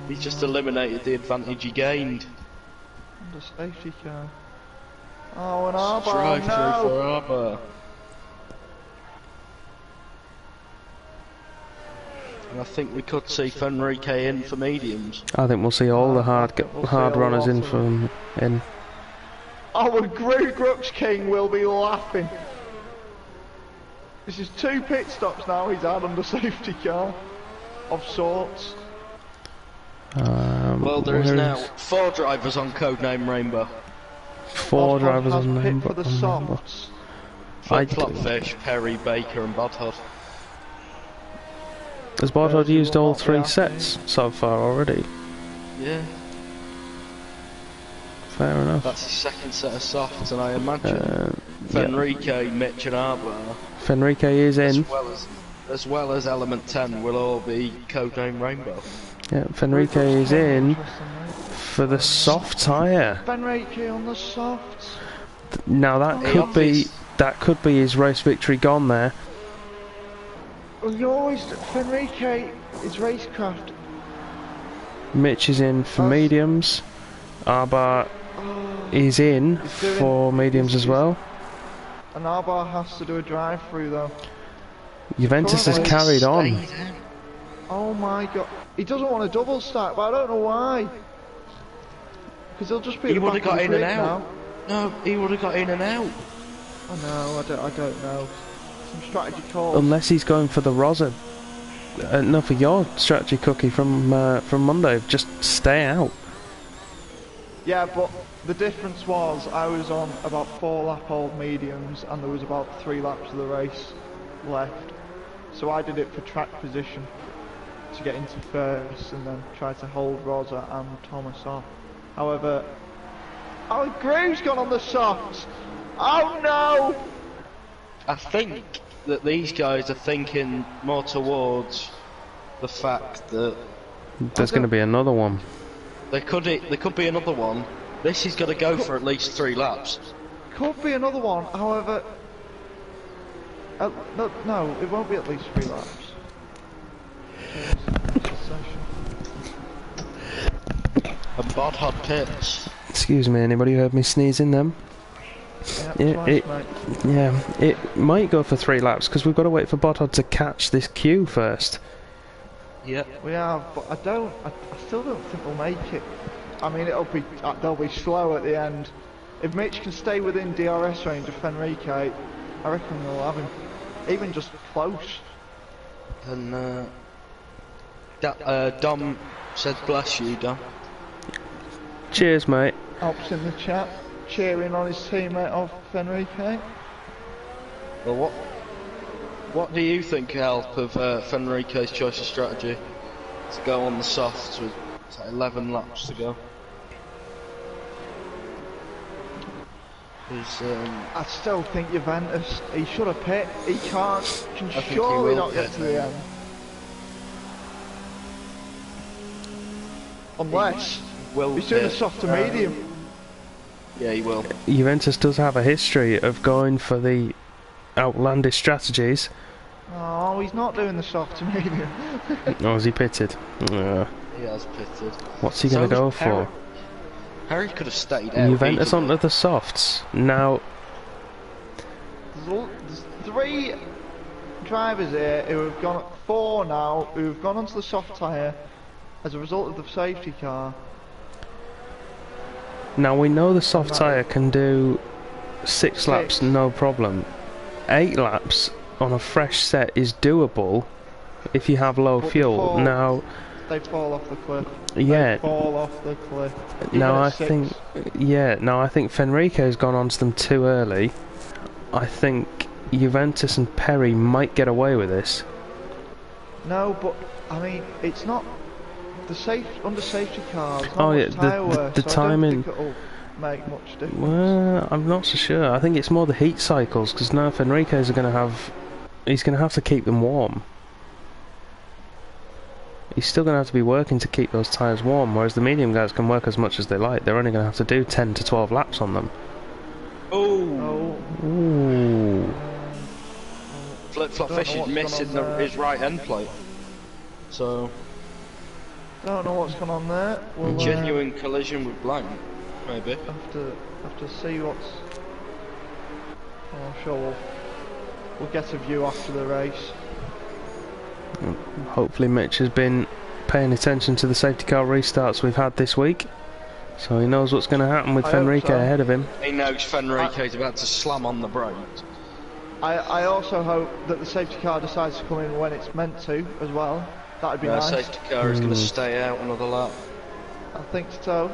He's just eliminated the advantage he gained. And a safety car. Oh, an Arbor, Drive no! through for Arbor. And I think we could see Fenrique in for mediums. I think we'll see all the hard runners in from in. Oh, and Grooks King will be laughing. This is 2 pit stops now he's had under safety car of sorts. Well, there is now 4 drivers on Codename Rainbow. 4 drivers on the pit for the softs. Flip-flop fish, Perry, Baker, and Bodhod. Has Bodhod used all 3 sets so far already? Yeah. Fair enough. That's his second set of softs, and I imagine Fenrique, Mitch, and Arbor. Fenrique is in. As well as Element 10 will all be Codename Rainbow. Yeah, Fenrique is in for the soft tyre. Fenrique on the softs. Now that could be his race victory gone there. Well, you always Fenrique is racecraft. Mitch is in for mediums. Arbor is in for mediums as well. And Arbor has to do a drive-through though. Juventus has carried on. Oh my god. He doesn't want a double stack, but I don't know why. Because he'll just be He would have got in and out. No, he would have got in and out. Oh no, I don't know. Some strategy call. Unless he's going for the Rosa. No, for your strategy cookie from Monday. Just stay out. Yeah, but the difference was I was on about 4 lap old mediums and there was about 3 laps of the race left. So I did it for track position to get into first and then try to hold Rosa and Thomas off. However, oh, Groove's gone on the softs. Oh no! I think that these guys are thinking more towards the fact that there's going to be another one. There could be another one. This is going to go for at least 3 laps. Could be another one. However, no, it won't be at least 3 laps. And Bodhod pits. Excuse me, anybody heard me sneezing then? It might go for 3 laps because we've got to wait for Bodhod to catch this queue first. Yeah, we have, but I still don't think we'll make it. I mean, they'll be slow at the end. If Mitch can stay within DRS range of Fenrique, I reckon they'll have him, even just close. And Dom said bless you, Dom. Cheers, mate. Alps in the chat, cheering on his teammate of Fenrique. Well, what do you think, Alp, of Fenrique's choice of strategy to go on the softs with 11 laps to go? I still think Juventus, he should have pit. He can surely not get to the end. Unless he's doing a soft to medium. Yeah, he will. Juventus does have a history of going for the outlandish strategies. Oh, he's not doing the soft to medium. Oh, is he pitted? He has pitted. What's he going to go for? Harry could have stayed out. Juventus onto the softs. Now... There's 3 drivers here who have gone... 4 now, who have gone onto the soft tyre as a result of the safety car. Now we know the soft tyre can do 6 laps, no problem. 8 laps on a fresh set is doable if you have low fuel. Now... They fall off the cliff. Yeah. They fall off the cliff. Now I think Fenrique has gone onto them too early. I think Juventus and Perry might get away with this. No, but I mean it's not the under safety cars. Oh yeah, the timing. I don't think it'll make much difference. Well, I'm not so sure. I think it's more the heat cycles because now Fenrique's are going to have. He's going to have to keep them warm. He's still going to have to be working to keep those tyres warm, whereas the medium guys can work as much as they like. They're only going to have to do 10 to 12 laps on them. Oh! Ooh. Flip-flop fish is missing his right end plate. So... Don't know what's going on there. We'll, genuine collision with Blank, maybe. Have to see what's... I'm sure we'll get a view after the race. Hopefully Mitch has been paying attention to the safety car restarts we've had this week, so he knows what's going to happen with Fenrique ahead of him. He knows Fenrique's about to slam on the brakes. I also hope that the safety car decides to come in when it's meant to as well. That'd be nice. The safety car is going to stay out another lap. I think so.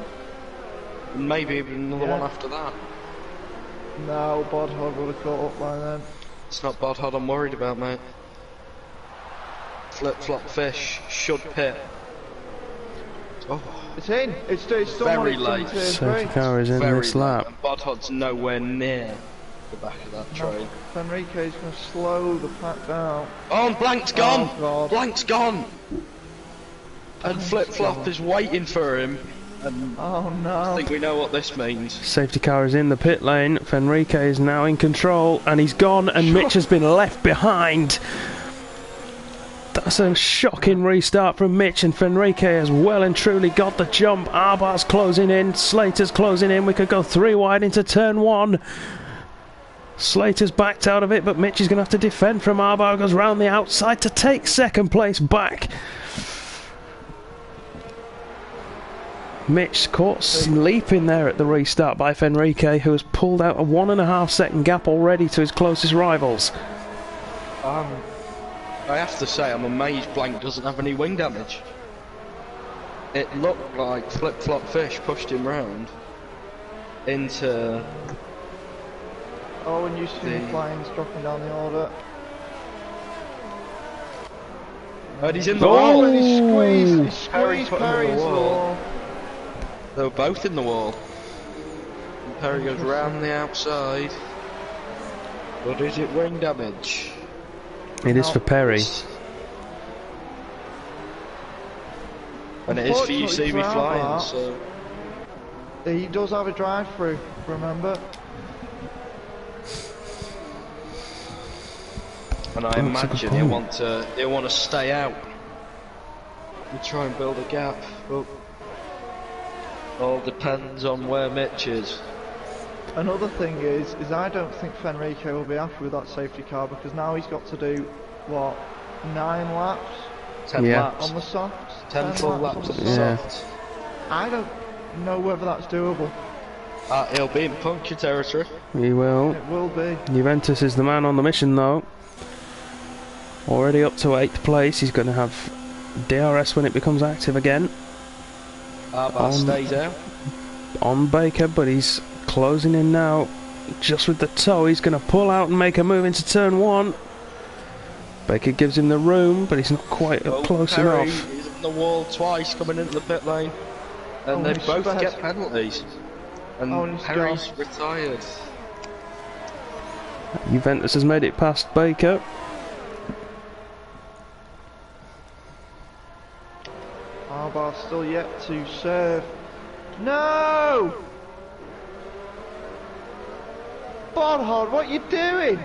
Maybe even another one after that. No, Bodhod would have caught up by then. It's not Bodhod I'm worried about, mate. Flip-flop fish should pit. Oh. It's in. It's still very late. Safety car is in this lap. And Bodhod's nowhere near the back of that train. Fenrique's going to slow the pack down. Oh, and Blank's gone! Oh, Blank's gone! And Flip-flop is waiting for him. And oh no. I think we know what this means. Safety car is in the pit lane. Fenrique is now in control, and he's gone, and Mitch has been left behind. That's a shocking restart from Mitch, and Fenrique has well and truly got the jump. Arbar's closing in, Slater's closing in. We could go 3 wide into turn 1. Slater's backed out of it, but Mitch is going to have to defend from Arbar. Goes round the outside to take second place back. Mitch caught sleeping there at the restart by Fenrique, who has pulled out a 1.5 second gap already to his closest rivals. I have to say, I'm amazed Blank doesn't have any wing damage. It looked like Flip-flop fish pushed him round into... Oh, and you see the flying's dropping down the order. And he's in the wall! And he squeezed Perry's wall. They were both in the wall. And Perry goes round the outside. But is it wing damage? It is for Perry. And it is for you, see me flying, so... He does have a drive-through, remember? And I imagine he'll want to stay out and try and build a gap, but all depends on where Mitch is. Another thing is I don't think Fenrique will be happy with that safety car, because now he's got to do, what, 9 laps? 10 laps. On the softs? 10 full laps on the softs. I don't know whether that's doable. He'll be in puncture territory. He will. It will be. Juventus is the man on the mission, though. Already up to 8th place. He's going to have DRS when it becomes active again. Arbar stays out. On Baker, but he's closing in now. Just with the toe, he's going to pull out and make a move into turn 1. Baker gives him the room, but he's not quite close Perry enough. He's on the wall twice coming into the pit lane. And they both get penalties. And Perry's retired. Juventus has made it past Baker. Arbar still yet to serve. No! Bonhard, what are you doing?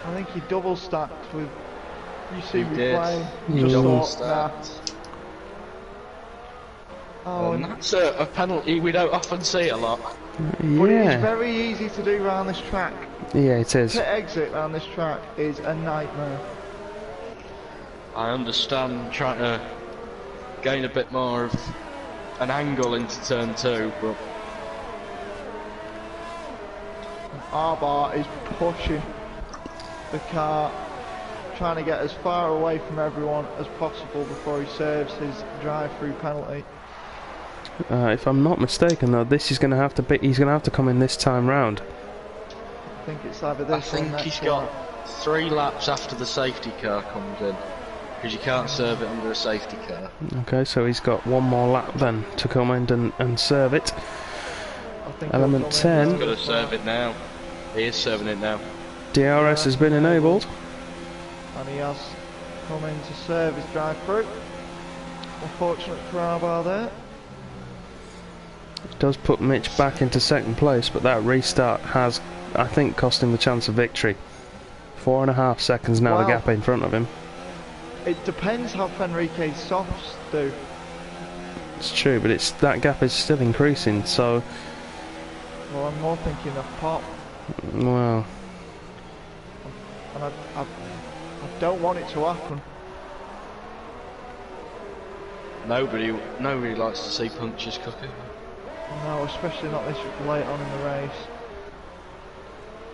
I think he double stacked with. You see me playing. He double stacked. Oh, and that's a penalty we don't often see a lot. Yeah. But it is very easy to do around this track. Yeah, it is. To exit around this track is a nightmare. I understand trying to gain a bit more of an angle into turn 2, but Arbar is pushing the car, trying to get as far away from everyone as possible before he serves his drive-through penalty. If I'm not mistaken, though, this is going to have to be. He's going to have to come in this time round. I think it's either this. I think he's got 3 laps after the safety car comes in, because you can't serve it under a safety car. Okay, so he's got 1 more lap then to come in and serve it. Element 10. He's got to serve it now. He is serving it now. DRS has been enabled. And he has come in to serve his drive-through. Unfortunate for Arbar there. It does put Mitch back into 2nd place, but that restart has, I think, cost him the chance of victory. 4.5 seconds now, the gap in front of him. It depends how Fenrique's softs do. It's true, but that gap is still increasing, so... Well, I'm more thinking of pop. Well... And I don't want it to happen. Nobody likes to see punches cooking. No, especially not this late on in the race.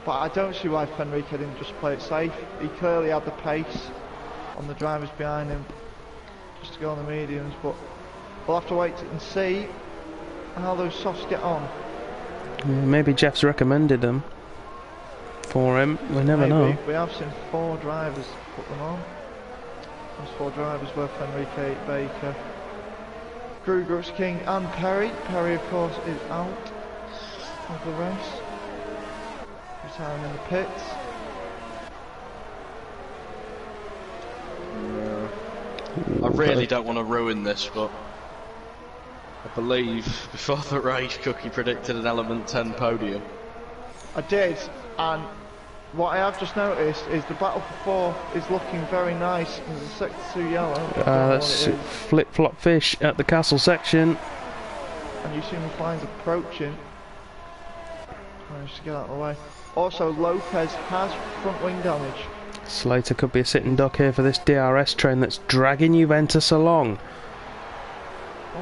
But I don't see why Fenrique didn't just play it safe. He clearly had the pace on the drivers behind him just to go on the mediums, but we'll have to wait and see how those softs get on. Yeah, maybe Jeff's recommended them for him, we never know. We have seen 4 drivers put them on. Those 4 drivers were Fenrique, Baker, Grugrush, King and Perry. Perry of course is out of the race. Retiring in the pits. I really don't want to ruin this, but I believe before the race Cookie predicted an Element 10 podium. I did, and what I have just noticed is the battle for 4th is looking very nice. There's a sector 2 yellow. That's flip-flop fish at the castle section. And you see the flying's approaching. Managed to get out of the way. Also, Lopez has front wing damage. Slater could be a sitting duck here for this DRS train that's dragging Juventus along.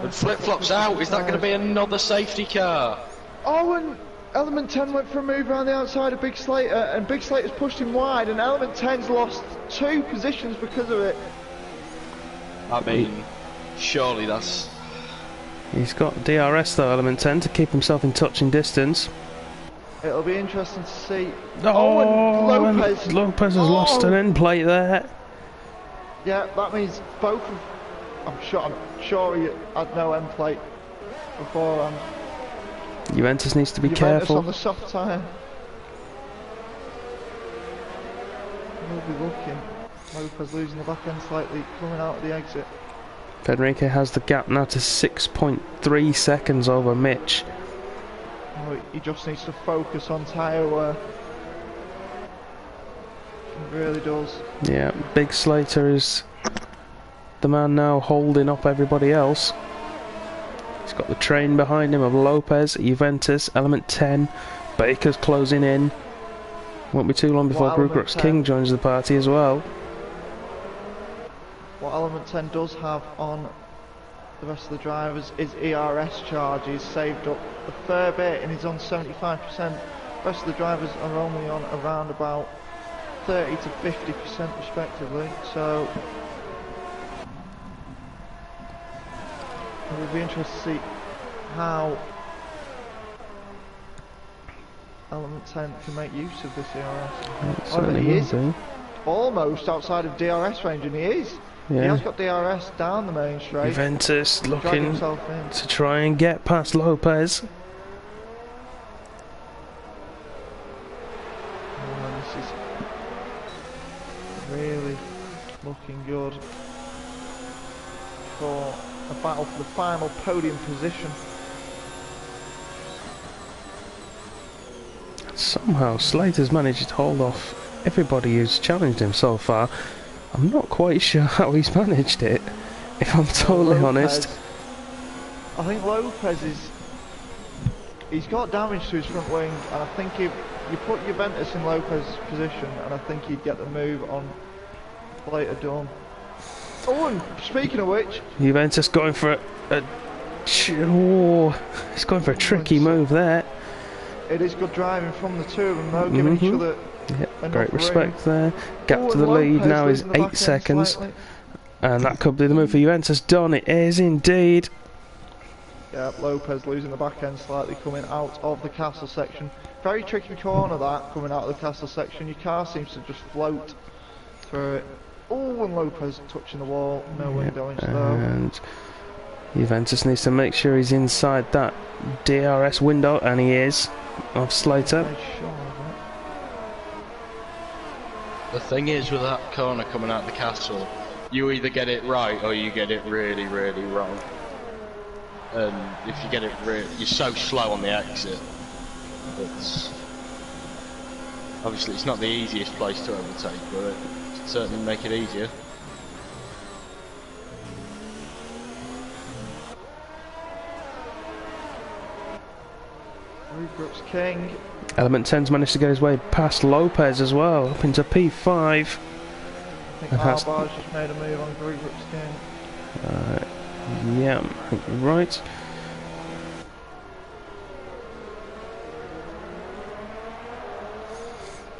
And flip-flops out. Is that going to be another safety car? Oh, and Element 10 went for a move around the outside of Big Slater, and Big Slater's pushed him wide, and Element 10's lost 2 positions because of it. I mean, surely that's... He's got DRS though, Element 10, to keep himself in touching distance. It'll be interesting to see. And Lopez has lost an end plate there. Yeah, that means both of... I'm sure he had no end plate beforehand. Juventus needs to be Juventus careful. On the soft tyre. We'll be looking. Lopez losing the back end slightly, coming out of the exit. Fenrique has the gap now to 6.3 seconds over Mitch. Oh, he just needs to focus on tyre wear. He really does. Yeah, Big Slater is the man now holding up everybody else. He's got the train behind him of Lopez, Juventus, Element 10, Baker's closing in. Won't be too long before Grugrush King joins the party as well. What Element 10 does have on the rest of the drivers is ERS charges, saved up a fair bit and he's on 75%. The rest of the drivers are only on around about 30 to 50% respectively, so it will be interesting to see how Element 10 can make use of this ERS. However, he is almost outside of DRS range, and he is. Yeah. He has got DRS down the main straight. Juventus looking to try and get past Lopez. This is really looking good for a battle for the final podium position. Somehow Slater's managed to hold off everybody who's challenged him so far. I'm not quite sure how he's managed it, if I'm totally honest. I think Lopez he's got damage to his front wing, and I think if you put Juventus in Lopez's position, and I think he'd get the move on later done. Oh, and speaking of which, Juventus going for he's going for a tricky move there. It is good driving from the two of them though, giving each other great respect there. Gap to the lead now is 8 seconds. And that could be the move for Juventus. Done, it is indeed. Yeah, Lopez losing the back end slightly, coming out of the castle section. Very tricky corner that, coming out of the castle section. Your car seems to just float through it. Oh, and Lopez touching the wall, no window inch though. And Juventus needs to make sure he's inside that DRS window, and he is, of Slater. The thing is with that corner coming out the castle, you either get it right or you get it really, really wrong. And if you get it really, you're so slow on the exit. Obviously it's not the easiest place to overtake, but it can certainly make it easier. Brooks King. Element 10's managed to get his way past Lopez as well, up into P5. I think Arbar's just made a move on Brooks King. Yeah, I think you're right.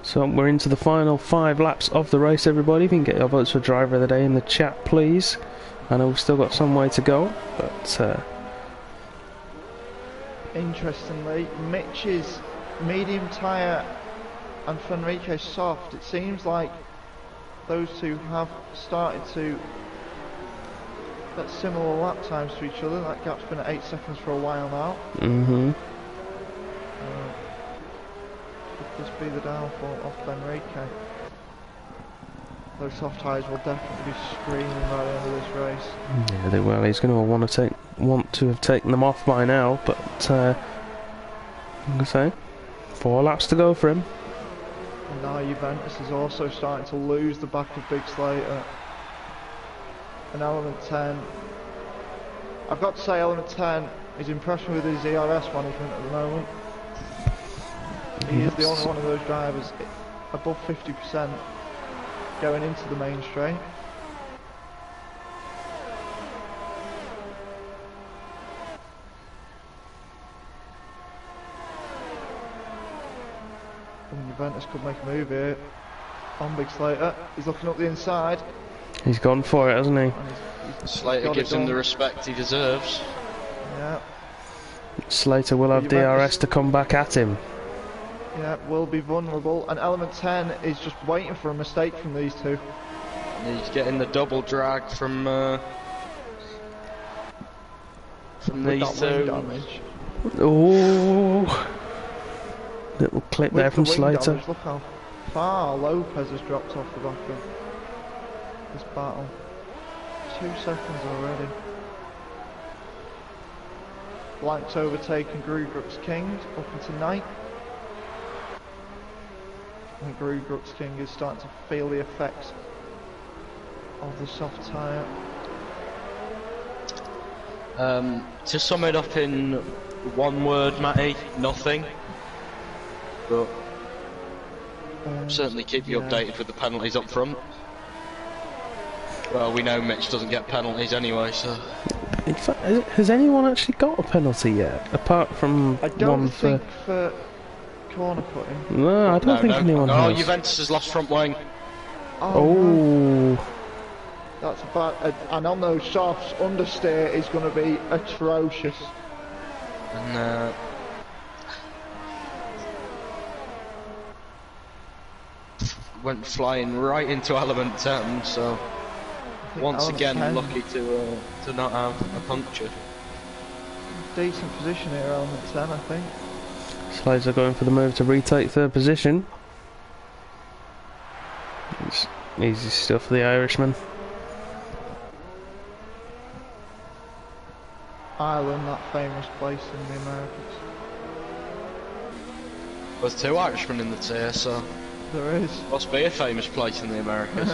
So we're into the final 5 laps of the race, everybody. If you can get your votes for driver of the day in the chat, please. I know we've still got some way to go, but interestingly, Mitch's medium tyre and Fenrique's soft, it seems like those two have started to get similar lap times to each other. That gap's been at 8 seconds for a while now. Could this be the downfall of Fenrique? Those soft tyres will definitely be screaming by the end of this race. Yeah, they will. He's going to want to have taken them off by now, but I'm going to say 4 laps to go for him. And now Juventus is also starting to lose the back of Big Slater. And Element 10, I've got to say Element 10 is impressed with his ERS management at the moment. He is the only one of those drivers above 50% going into the main straight. And Juventus could make a move here on Big Slater. He's looking up the inside. He's gone for it, hasn't he? Slater gives him the respect he deserves. Yeah. Slater will have DRS to come back at him. Yeah, will be vulnerable, and Element 10 is just waiting for a mistake from these two. He's getting the double drag from these two. Oh, little clip there from Slater. Look how far Lopez has dropped off the back of this battle. 2 seconds already. Blank's overtaken Brooks King up into 9th. I think Brooks King is starting to feel the effects of the soft tyre. To sum it up in one word, Matty, nothing. But certainly keep you updated with the penalties up front. Well, we know Mitch doesn't get penalties anyway, so... In fact, has anyone actually got a penalty yet? Apart from I don't think for corner cutting. No, I don't think anyone has. Oh, Juventus has lost front wing. Oh, no. Oh. That's bad. And on those softs, understeer is going to be atrocious. And went flying right into element 10, so once again 10. lucky to not have a puncture. Decent position here, element 10, I think. Slides are going for the move to retake third position. It's easy stuff for the Irishman. Ireland, that famous place in the Americas. There's 2 Irishmen in the tier, so There is. must be a famous place in the Americas.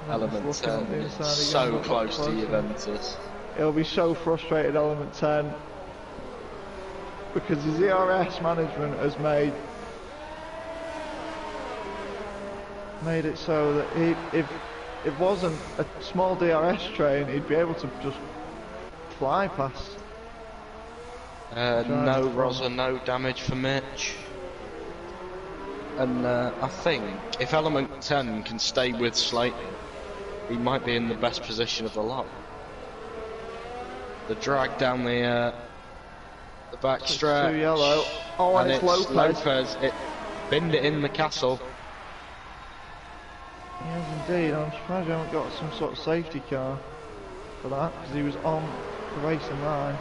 Element 10 is so close to Juventus. He'll be so frustrated, element 10, because his ERS management has made it so that if it wasn't a small DRS train, he'd be able to just fly past. No Rosa, no damage for Mitch. And I think if element 10 can stay with Slater, he might be in the best position of the lot. The drag down the back stretch. 2 yellow. Oh, and it's Lopez. It binned it in the castle. Yes, indeed. I'm surprised we haven't got some sort of safety car for that, because he was on the racing line.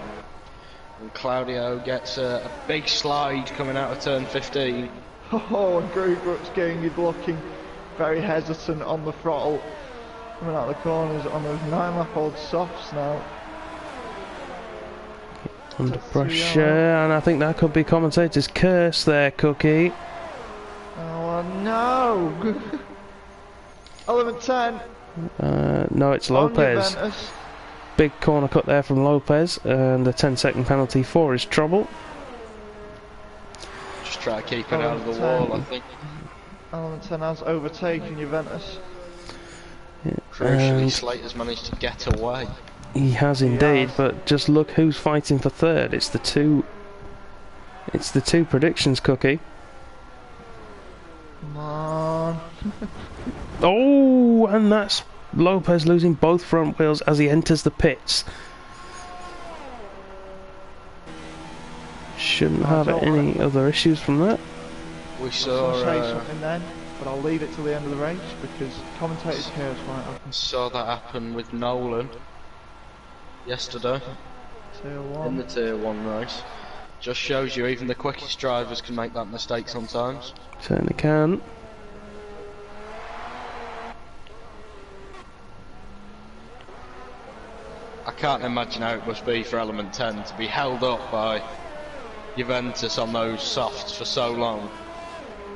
And Claudio gets a big slide coming out of turn 15. Oh, and Grubrook's King is looking very hesitant on the throttle, coming out the corners on those 9-lap-old softs now. Under pressure, and I think that could be commentator's curse there, Cookie. Oh no! Element 10. No, it's Lopez. Big corner cut there from Lopez, and a 10-second penalty for his trouble. Just try to keep it out of the wall, I think. Element 10 has overtaken Juventus. Yeah, Crucially, Slater's managed to get away. He has indeed, but just look who's fighting for third. It's the two predictions, Cookie. Come on. Oh, and that's Lopez losing both front wheels as he enters the pits. Shouldn't have any other issues from that. We I saw say something then, but I'll leave it till the end of the race because commentators' chaos might happen. Saw that happen with Nolan yesterday Tier 1. in the Tier 1 race. Just shows you even the quickest drivers can make that mistake sometimes. Certainly can. I can't imagine how it must be for Element 10 to be held up by Juventus on those softs for so long,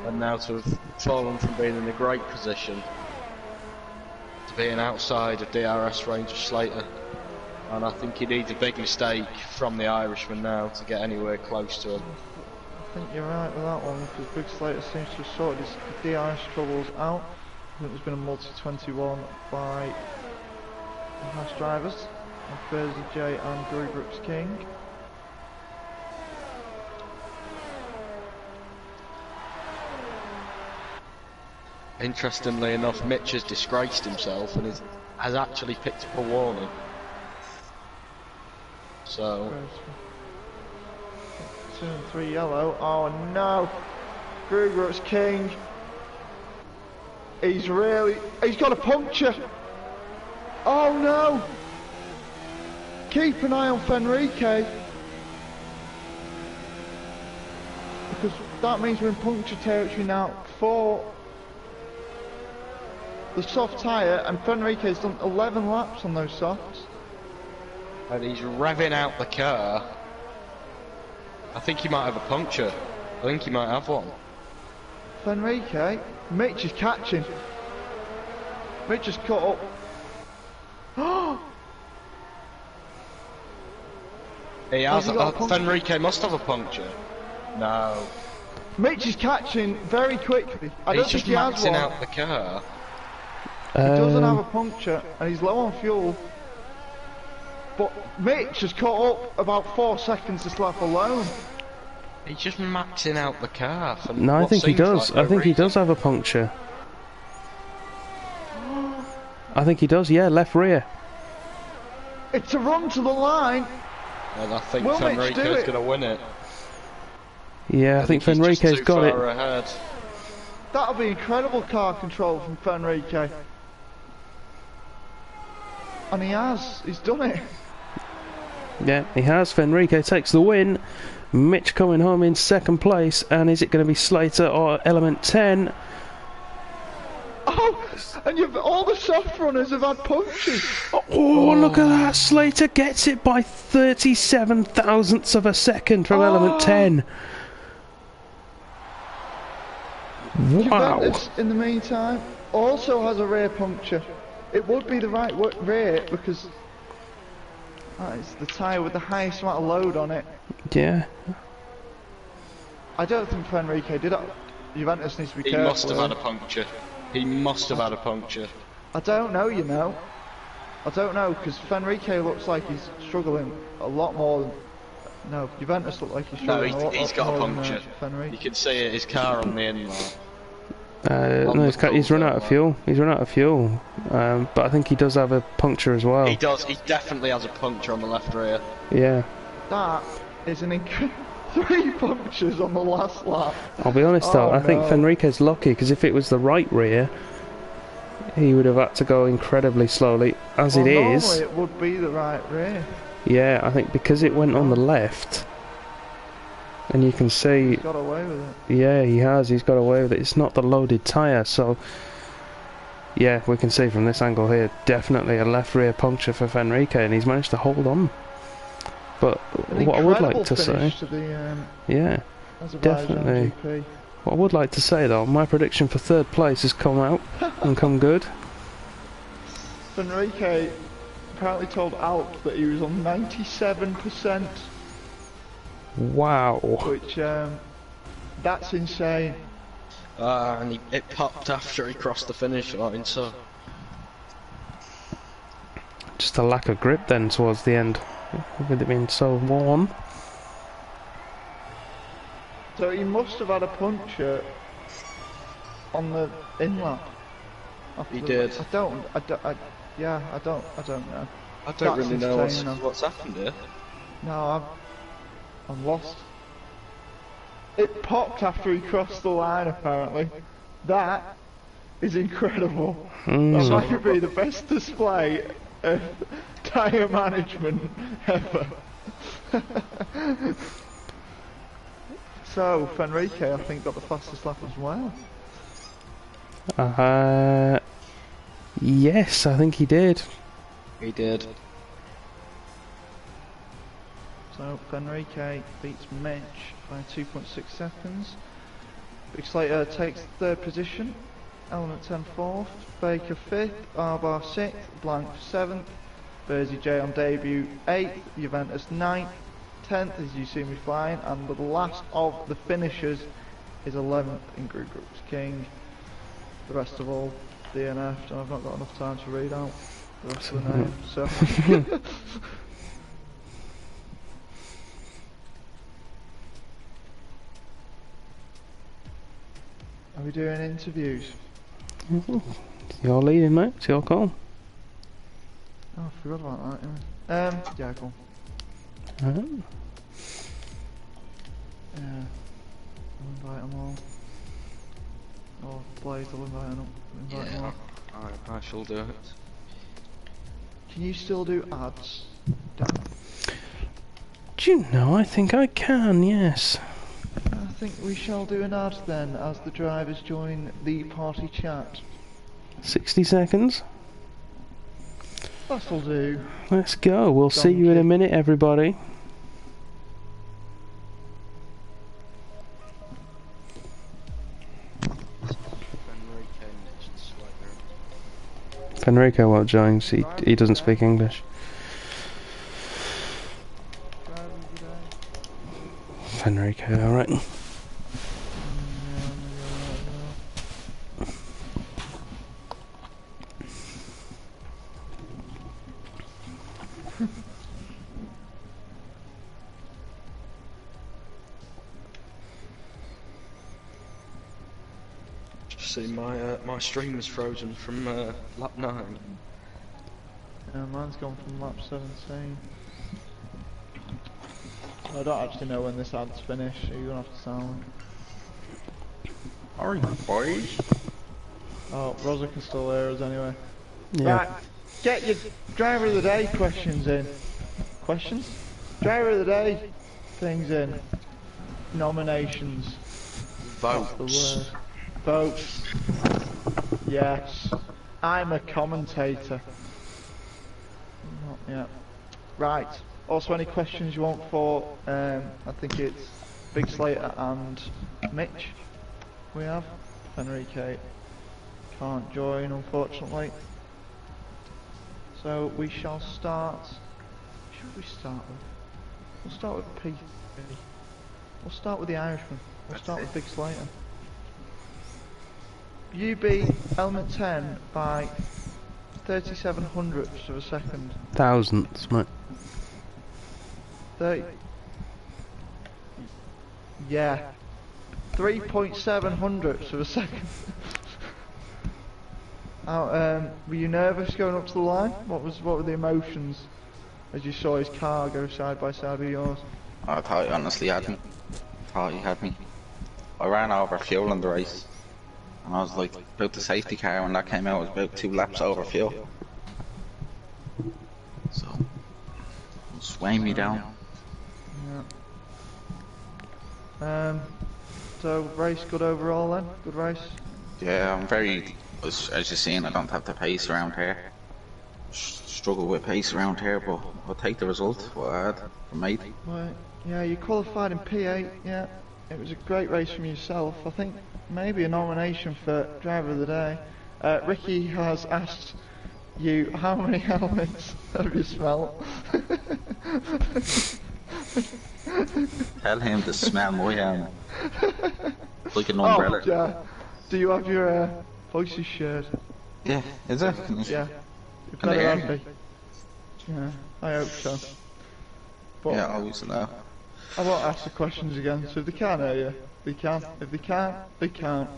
and now to have fallen from being in a great position to being outside of DRS range of Slater. And I think he needs a big mistake from the Irishman now to get anywhere close to him. I think you're right with that one because Big Slater seems to have sorted his DRS troubles out. I think there's been a multi-21 by the Haas drivers, Thursday J and Grubrook's King. Interestingly enough, Mitch has disgraced himself and has actually picked up a warning. So 2 and 3 yellow. Oh no! Grubrook's King. He's got a puncture. Oh no! Keep an eye on Fenrique, because that means we're in puncture territory now for the soft tyre, and Fenrique's done 11 laps on those softs. and he's revving out the car. I think he might have a puncture. I think he might have one. Fenrique, Mitch is catching. Mitch is caught up. He has. Has he got a puncture? Fenrique must have a puncture. No. Mitch is catching very quickly. I don't He's think just he has maxing one. out the car. He doesn't have a puncture, and he's low on fuel. But Mitch has caught up about 4 seconds this lap alone. He's just maxing out the car. No, I think he does. I think he does have a puncture. I think he does, yeah, left rear. It's a run to the line. And I think Will Mitch do Fenrique's it? going to win it. Yeah, I think Fenrique's got it. Ahead. That'll be incredible car control from Fenrique. And he has. He's done it. Yeah, he has. Fenrique takes the win. Mitch coming home in second place. And is it going to be Slater or Element 10? Oh, and all the soft runners have had punches. Oh, look at that. Slater gets it by 37 thousandths of a second from Element 10. Wow. Juventus, in the meantime, also has a rear puncture. It would be the right rear because it's the tyre with the highest amount of load on it. Yeah. I don't think Fenrique did it. Juventus needs to be careful. He must have had a puncture. He must have had a puncture. I don't know, you know. I don't know, because Fenrique looks like he's struggling a lot more than... No, Juventus look like he's struggling a lot he's got a puncture. Fenrique. You can see it, his car on the inlet. No, he's run out of fuel. He's run out of fuel. But I think he does have a puncture as well. He does. He definitely has a puncture on the left rear. Yeah. That is an 3 punctures on the last lap. I'll be honest though, I think Fenrique's lucky, because if it was the right rear, he would have had to go incredibly slowly. As it is... normally it would be the right rear. Yeah, I think because it went on the left, and you can see... He's got away with it. Yeah, he has. He's got away with it. It's not the loaded tyre, so... Yeah, we can see from this angle here, definitely a left rear puncture for Fenrique, and he's managed to hold on. But what I would like to say... yeah, definitely. GP. What I would like to say though, my prediction for third place has come out and come good. Fenrique apparently told Alp that he was on 97%. Wow. Which, that's insane. And it popped after he crossed the finish line, so... Just a lack of grip then towards the end, with it being so warm. So he must have had a puncture on the in-lap. He did. I don't know. I don't That's really know insane, what's happened here. No, I'm lost. It popped after he crossed the line, apparently. That is incredible. That might be the best display of tyre management ever. So, Fenrique, I think, got the fastest lap as well. Yes, I think he did. He did. So, Fenrique beats Mitch by 2.6 seconds. Big Slater takes third position. Element 10 fourth. Baker 5th. Arbar 6th. Blank 7th. Bersey J on debut 8th. Juventus 9th. 10th as you see me flying, and the last of the finishers is 11th in Group Groups King. The rest of all DNF'd, and I've not got enough time to read out the rest of the names, so... Are we doing interviews? You're leading, mate. It's your call. Oh, I forgot about that, yeah, go on. Yeah, I'll invite them all. Or Blaze will invite them. Invite them all. I shall do it. Can you still do ads, Dan? Do you know, I think I can, yes. I think we shall do an ad then, as the drivers join the party chat. 60 seconds. That'll do. Let's go. We'll see you in a minute, everybody. Fenrique won't join, he doesn't speak English. Fenrique, alright. see my stream was frozen from lap 9. Yeah, mine's gone from lap 17. I don't actually know when this ad's finished, so you're gonna have to sound. Alright, boys. Oh, Rosa can still hear us anyway. Yeah. Right, get your driver of the day questions in. Questions? Driver of the day things in. Nominations. Votes. That's the word. Votes. Yes. I'm a commentator. Not yet. Right. Also, any questions you want for, I think it's Big Slater and Mitch we have. Enrique can't join, unfortunately. So we shall start. Should we start with? We'll start with P. We'll start with the Irishman. We'll start with Big Slater. You beat Element 10 by 37 hundredths of a second. Thousandths, mate. 30. Yeah. 3.7 hundredths of a second. Were you nervous going up to the line? What were the emotions as you saw his car go side by side with yours? I thought he honestly had me. Thought he had me. I ran over fuel in the race. And I was like, about the safety car when that came out, it was about 2 laps over fuel. So, it swaying me down. Yeah. So race good overall then? Good race? Yeah, I'm very, as you've seen, I don't have the pace around here. Struggle with pace around here, but I'll take the result, what I had from mate. Right. Yeah, you qualified in P8, yeah. It was a great race from yourself. I think maybe a nomination for Driver of the Day. Ricky has asked you how many helmets have you smelt? Tell him to smell my helmet. Like an umbrella. Oh, yeah. Do you have your voices shared? Yeah, is it? Yeah. You Can they better hear have me? me. Yeah, I hope so. But Yeah, always know. I won't ask the questions again, so if they can't hear you, they can. If they can't, they can't.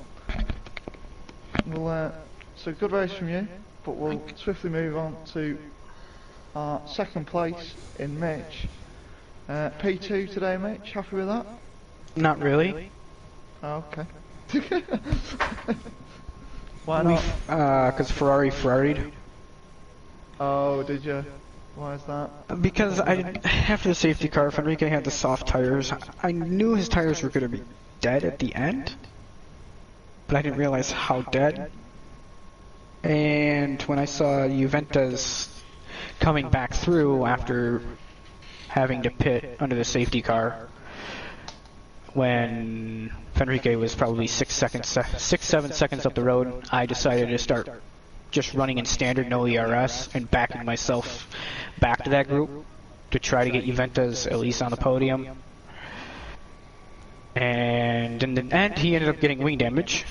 Well, so good race from you, but we'll swiftly move on to our second place in Mitch. P2 today, Mitch, happy with that? Not really. Oh, okay. Why not? Because Ferrari'd. Oh, did you? Why is that? Because after the safety car, if Enrique had the soft tires, I knew his tires were going to be dead at the end, but I didn't realize how dead. And when I saw Juventus coming back through after having to pit under the safety car, when Enrique was probably 7 seconds up the road, I decided to start just running in standard no ERS and backing myself back to that group to try to get Juventus at least on the podium. And in the end, he ended up getting wing damage.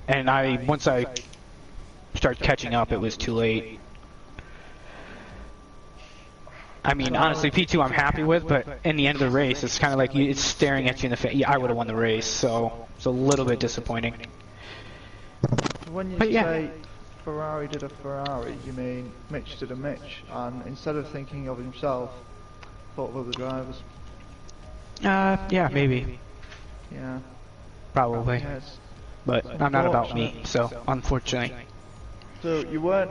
And once I started catching up, it was too late. I mean, honestly, P2 I'm happy with, but in the end of the race, it's kind of like it's staring at you in the face. Yeah, I would have won the race, so it's a little bit disappointing. When you say Ferrari did a Ferrari, you mean Mitch did a Mitch, and instead of thinking of himself, thought of other drivers? Yeah, maybe. Yeah. Probably. Yes. But I'm not about me, so unfortunately. So you weren't,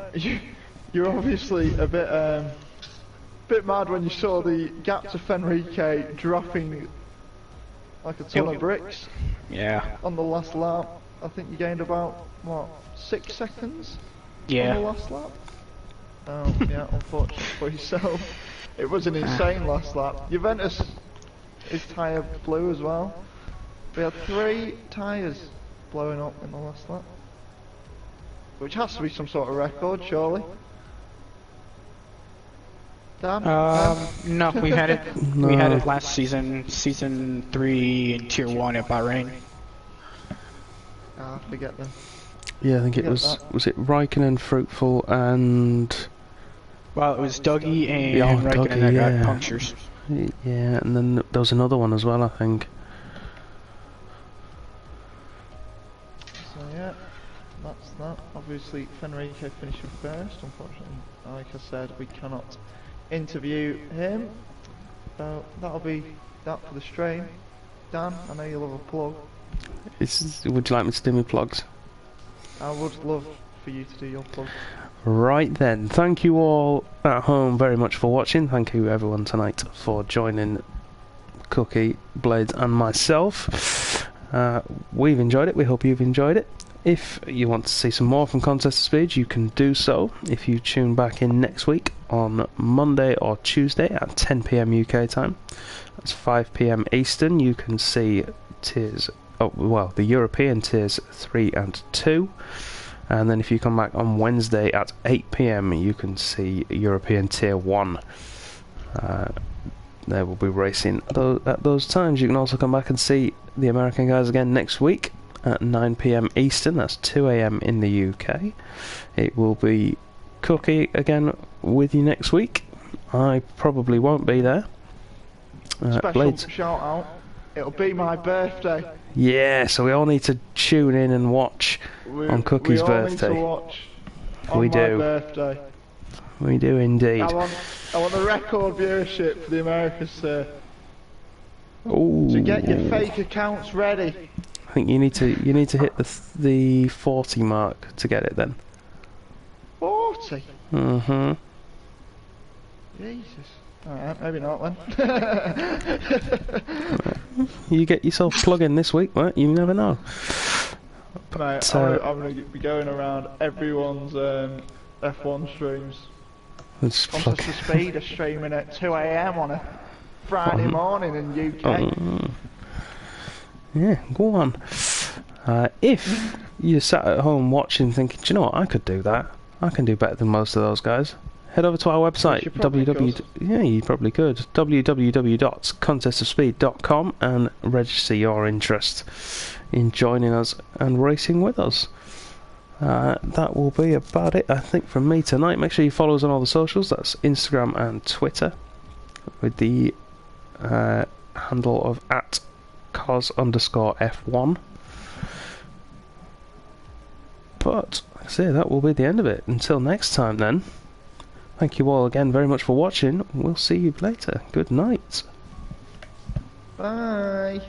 you're obviously a bit mad when you saw the gap to Fenrique dropping like a ton of bricks. Yeah. On the last lap. I think you gained about, what, 6 seconds? Yeah. On the last lap? Oh, yeah, unfortunate for yourself. It was an insane last lap. Juventus, his tyre blew as well. We had 3 tyres blowing up in the last lap. Which has to be some sort of record, surely. Dan? No, we had it. We had it last season 3 in Tier 1 at Bahrain. I forget them. Yeah, I think it was it Raikkonen, Fruitful, and... Well, it was Dougie and Raikkonen that got punctures. Yeah, and then there was another one as well, I think. that. Obviously, Fenrico finishing first. Unfortunately, like I said, we cannot interview him. So that'll be that for the stream. Dan, I know you love a plug. Would you like me to do my plugs? I would love for you to do your plug. Right then, thank you all at home very much for watching. Thank you everyone tonight for joining Cookie, Blades and myself. We've enjoyed it, we hope you've enjoyed it. If you want to see some more from Contest of Speed, you can do so if you tune back in next week on Monday or Tuesday at 10 PM UK time. That's 5 PM Eastern. You can see tiers, the European tiers 3 and 2. And then if you come back on Wednesday at 8 PM, you can see European Tier 1. They will be racing at those times. You can also come back and see the American guys again next week at 9 PM Eastern. That's 2 AM in the UK. It will be Cookie again with you next week. I probably won't be there. Special Blades. shout out. It'll be my birthday. Yeah, so we all need to tune in and watch on Cookie's birthday. We all need to watch on We my do. birthday. We do indeed. I want the record viewership for the Americas, sir. Ooh. So get your fake accounts ready. I think you need to hit the 40 mark to get it then. 40? Mm-hmm. Jesus. Alright, maybe not then. You get yourself plug in this week, right? You never know. Mate, I'm gonna be going around everyone's F1 streams. Contest of Speed are streaming at 2 AM on a Friday morning in UK. Yeah, go on. If you sat at home watching thinking, do you know what, I could do that. I can do better than most of those guys. Head over to our website, yeah, you probably could, www.contestofspeed.com, and register your interest in joining us and racing with us. That will be about it, I think, from me tonight. Make sure you follow us on all the socials. That's Instagram and Twitter, with the handle of @cos_F1. But, like I say, that will be the end of it. Until next time, then. Thank you all again very much for watching. We'll see you later. Good night. Bye.